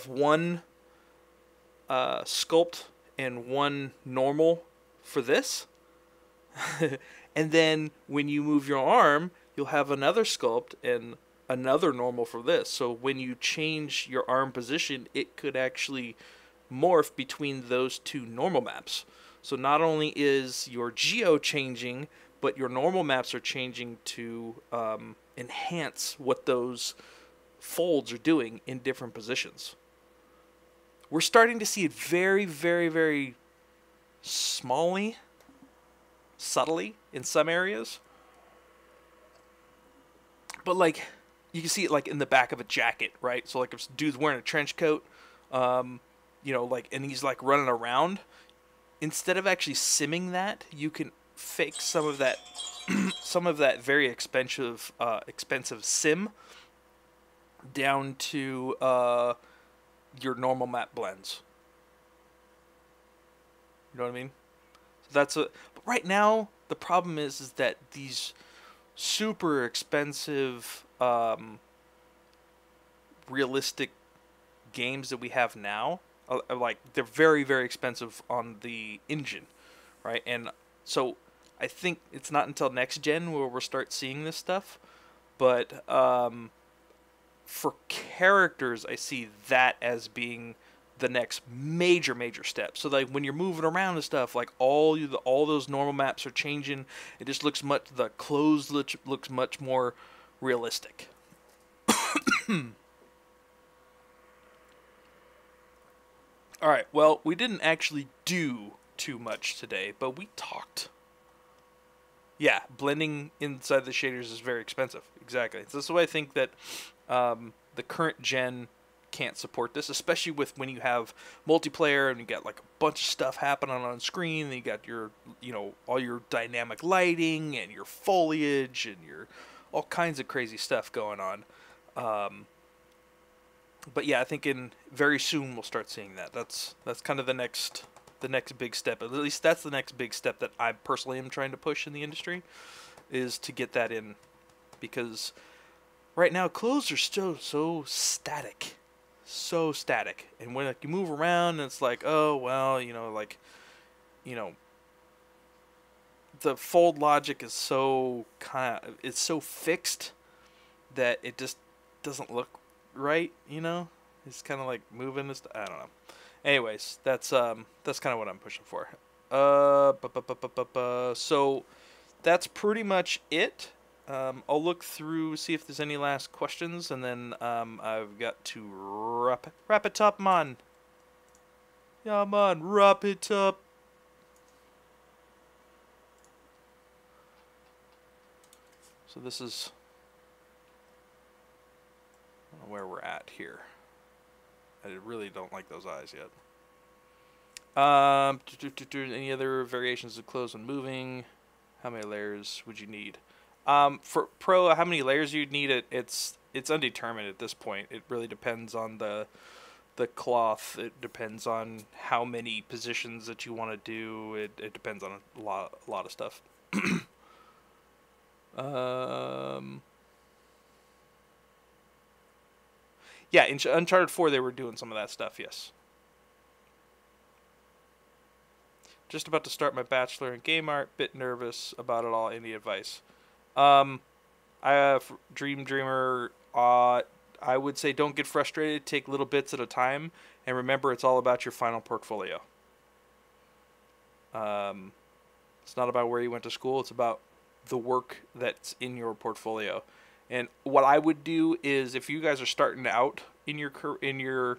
one sculpt and one normal for this. And then when you move your arm, you'll have another sculpt and another normal for this. So when you change your arm position, it could actually morph between those two normal maps. So not only is your geo changing, but your normal maps are changing to enhance what those folds are doing in different positions. We're starting to see it very, very, very subtly in some areas, but like you can see it like in the back of a jacket, right? So like if dude's wearing a trench coat, and he's like running around, instead of actually simming that, you can fake some of that very expensive sim down to your normal map blends. You know what I mean? But right now the problem is that these super expensive realistic games that we have now are like, they're very, very expensive on the engine, right? And so I think it's not until next gen where we'll start seeing this stuff, but for characters, I see that as being the next major step. So like when you're moving around and stuff, like all those normal maps are changing. It just looks the clothes looks much more realistic. All right. Well, we didn't actually do too much today, but we talked. Yeah, blending inside the shaders is very expensive. Exactly. So that's why I think that the current gen can't support this, especially with when you have multiplayer and you got like a bunch of stuff happening on screen, and you got your all your dynamic lighting and your foliage and your all kinds of crazy stuff going on. But yeah, I think very soon we'll start seeing that. That's kind of the next big step. At least that's the next big step that I personally am trying to push in the industry, is to get that in, because right now clothes are still so static. And when like you move around, it's like, oh well, the fold logic is so it's so fixed that it just doesn't look right, you know? It's kind of like moving this, I don't know. Anyways, that's kind of what I'm pushing for. So that's pretty much it. I'll look through, see if there's any last questions, and then I've got to wrap it up, man. Yeah, man, wrap it up. So this is, I don't know where we're at here. I really don't like those eyes yet. Any other variations of clothes when moving? How many layers would you need? For Pro, how many layers you'd need? It's undetermined at this point. It really depends on the cloth. It depends on how many positions that you want to do. It depends on a lot of stuff. Yeah, in Uncharted 4 they were doing some of that stuff, yes. Just about to start my bachelor in game art. Bit nervous about it all. Any advice? I have Dreamer. I would say don't get frustrated. Take little bits at a time, and remember it's all about your final portfolio. It's not about where you went to school. It's about the work that's in your portfolio. And what I would do is, if you guys are starting out in your career,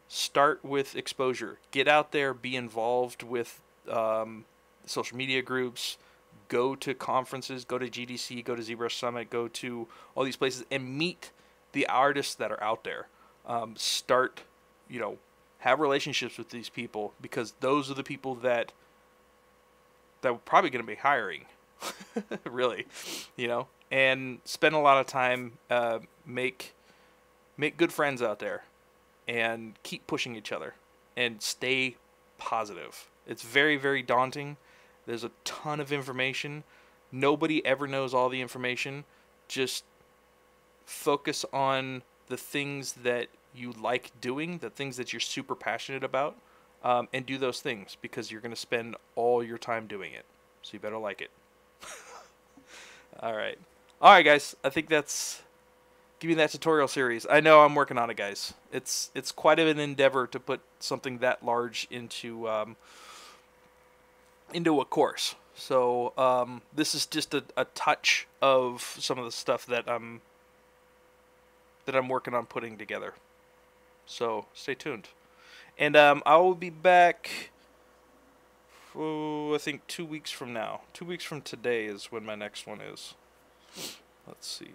start with exposure. Get out there, be involved with social media groups, go to conferences, go to GDC, go to Zbrush Summit, go to all these places and meet the artists that are out there. Start, have relationships with these people, because those are the people that we're probably going to be hiring, really, and spend a lot of time, make good friends out there. And keep pushing each other and stay positive. It's very, very daunting. There's a ton of information. Nobody ever knows all the information. Just focus on the things that you like doing, the things that you're super passionate about, and do those things, because you're going to spend all your time doing it. So you better like it. All right. All right, guys. I think that's... Give me that tutorial series. I know I'm working on it, guys. It's quite an endeavor to put something that large into a course. So this is just a touch of some of the stuff that I'm working on putting together. So stay tuned. And I will be back, I think 2 weeks from now. 2 weeks from today is when my next one is. Let's see.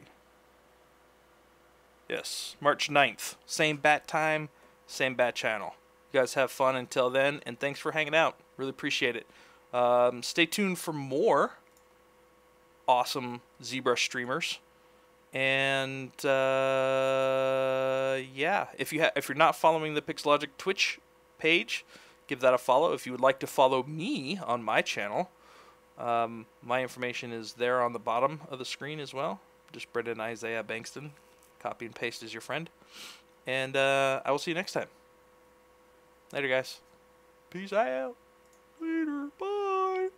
Yes, March 9th. Same bat time, same bat channel. You guys have fun until then, and thanks for hanging out. Really appreciate it. Stay tuned for more awesome Zbrush streamers. And yeah, if you're not following the Pixelogic Twitch page, give that a follow. If you would like to follow me on my channel, my information is there on the bottom of the screen as well. Just Brendon Isaiah Bengtson. Copy and paste as your friend. And I will see you next time. Later, guys. Peace out. Later. Bye.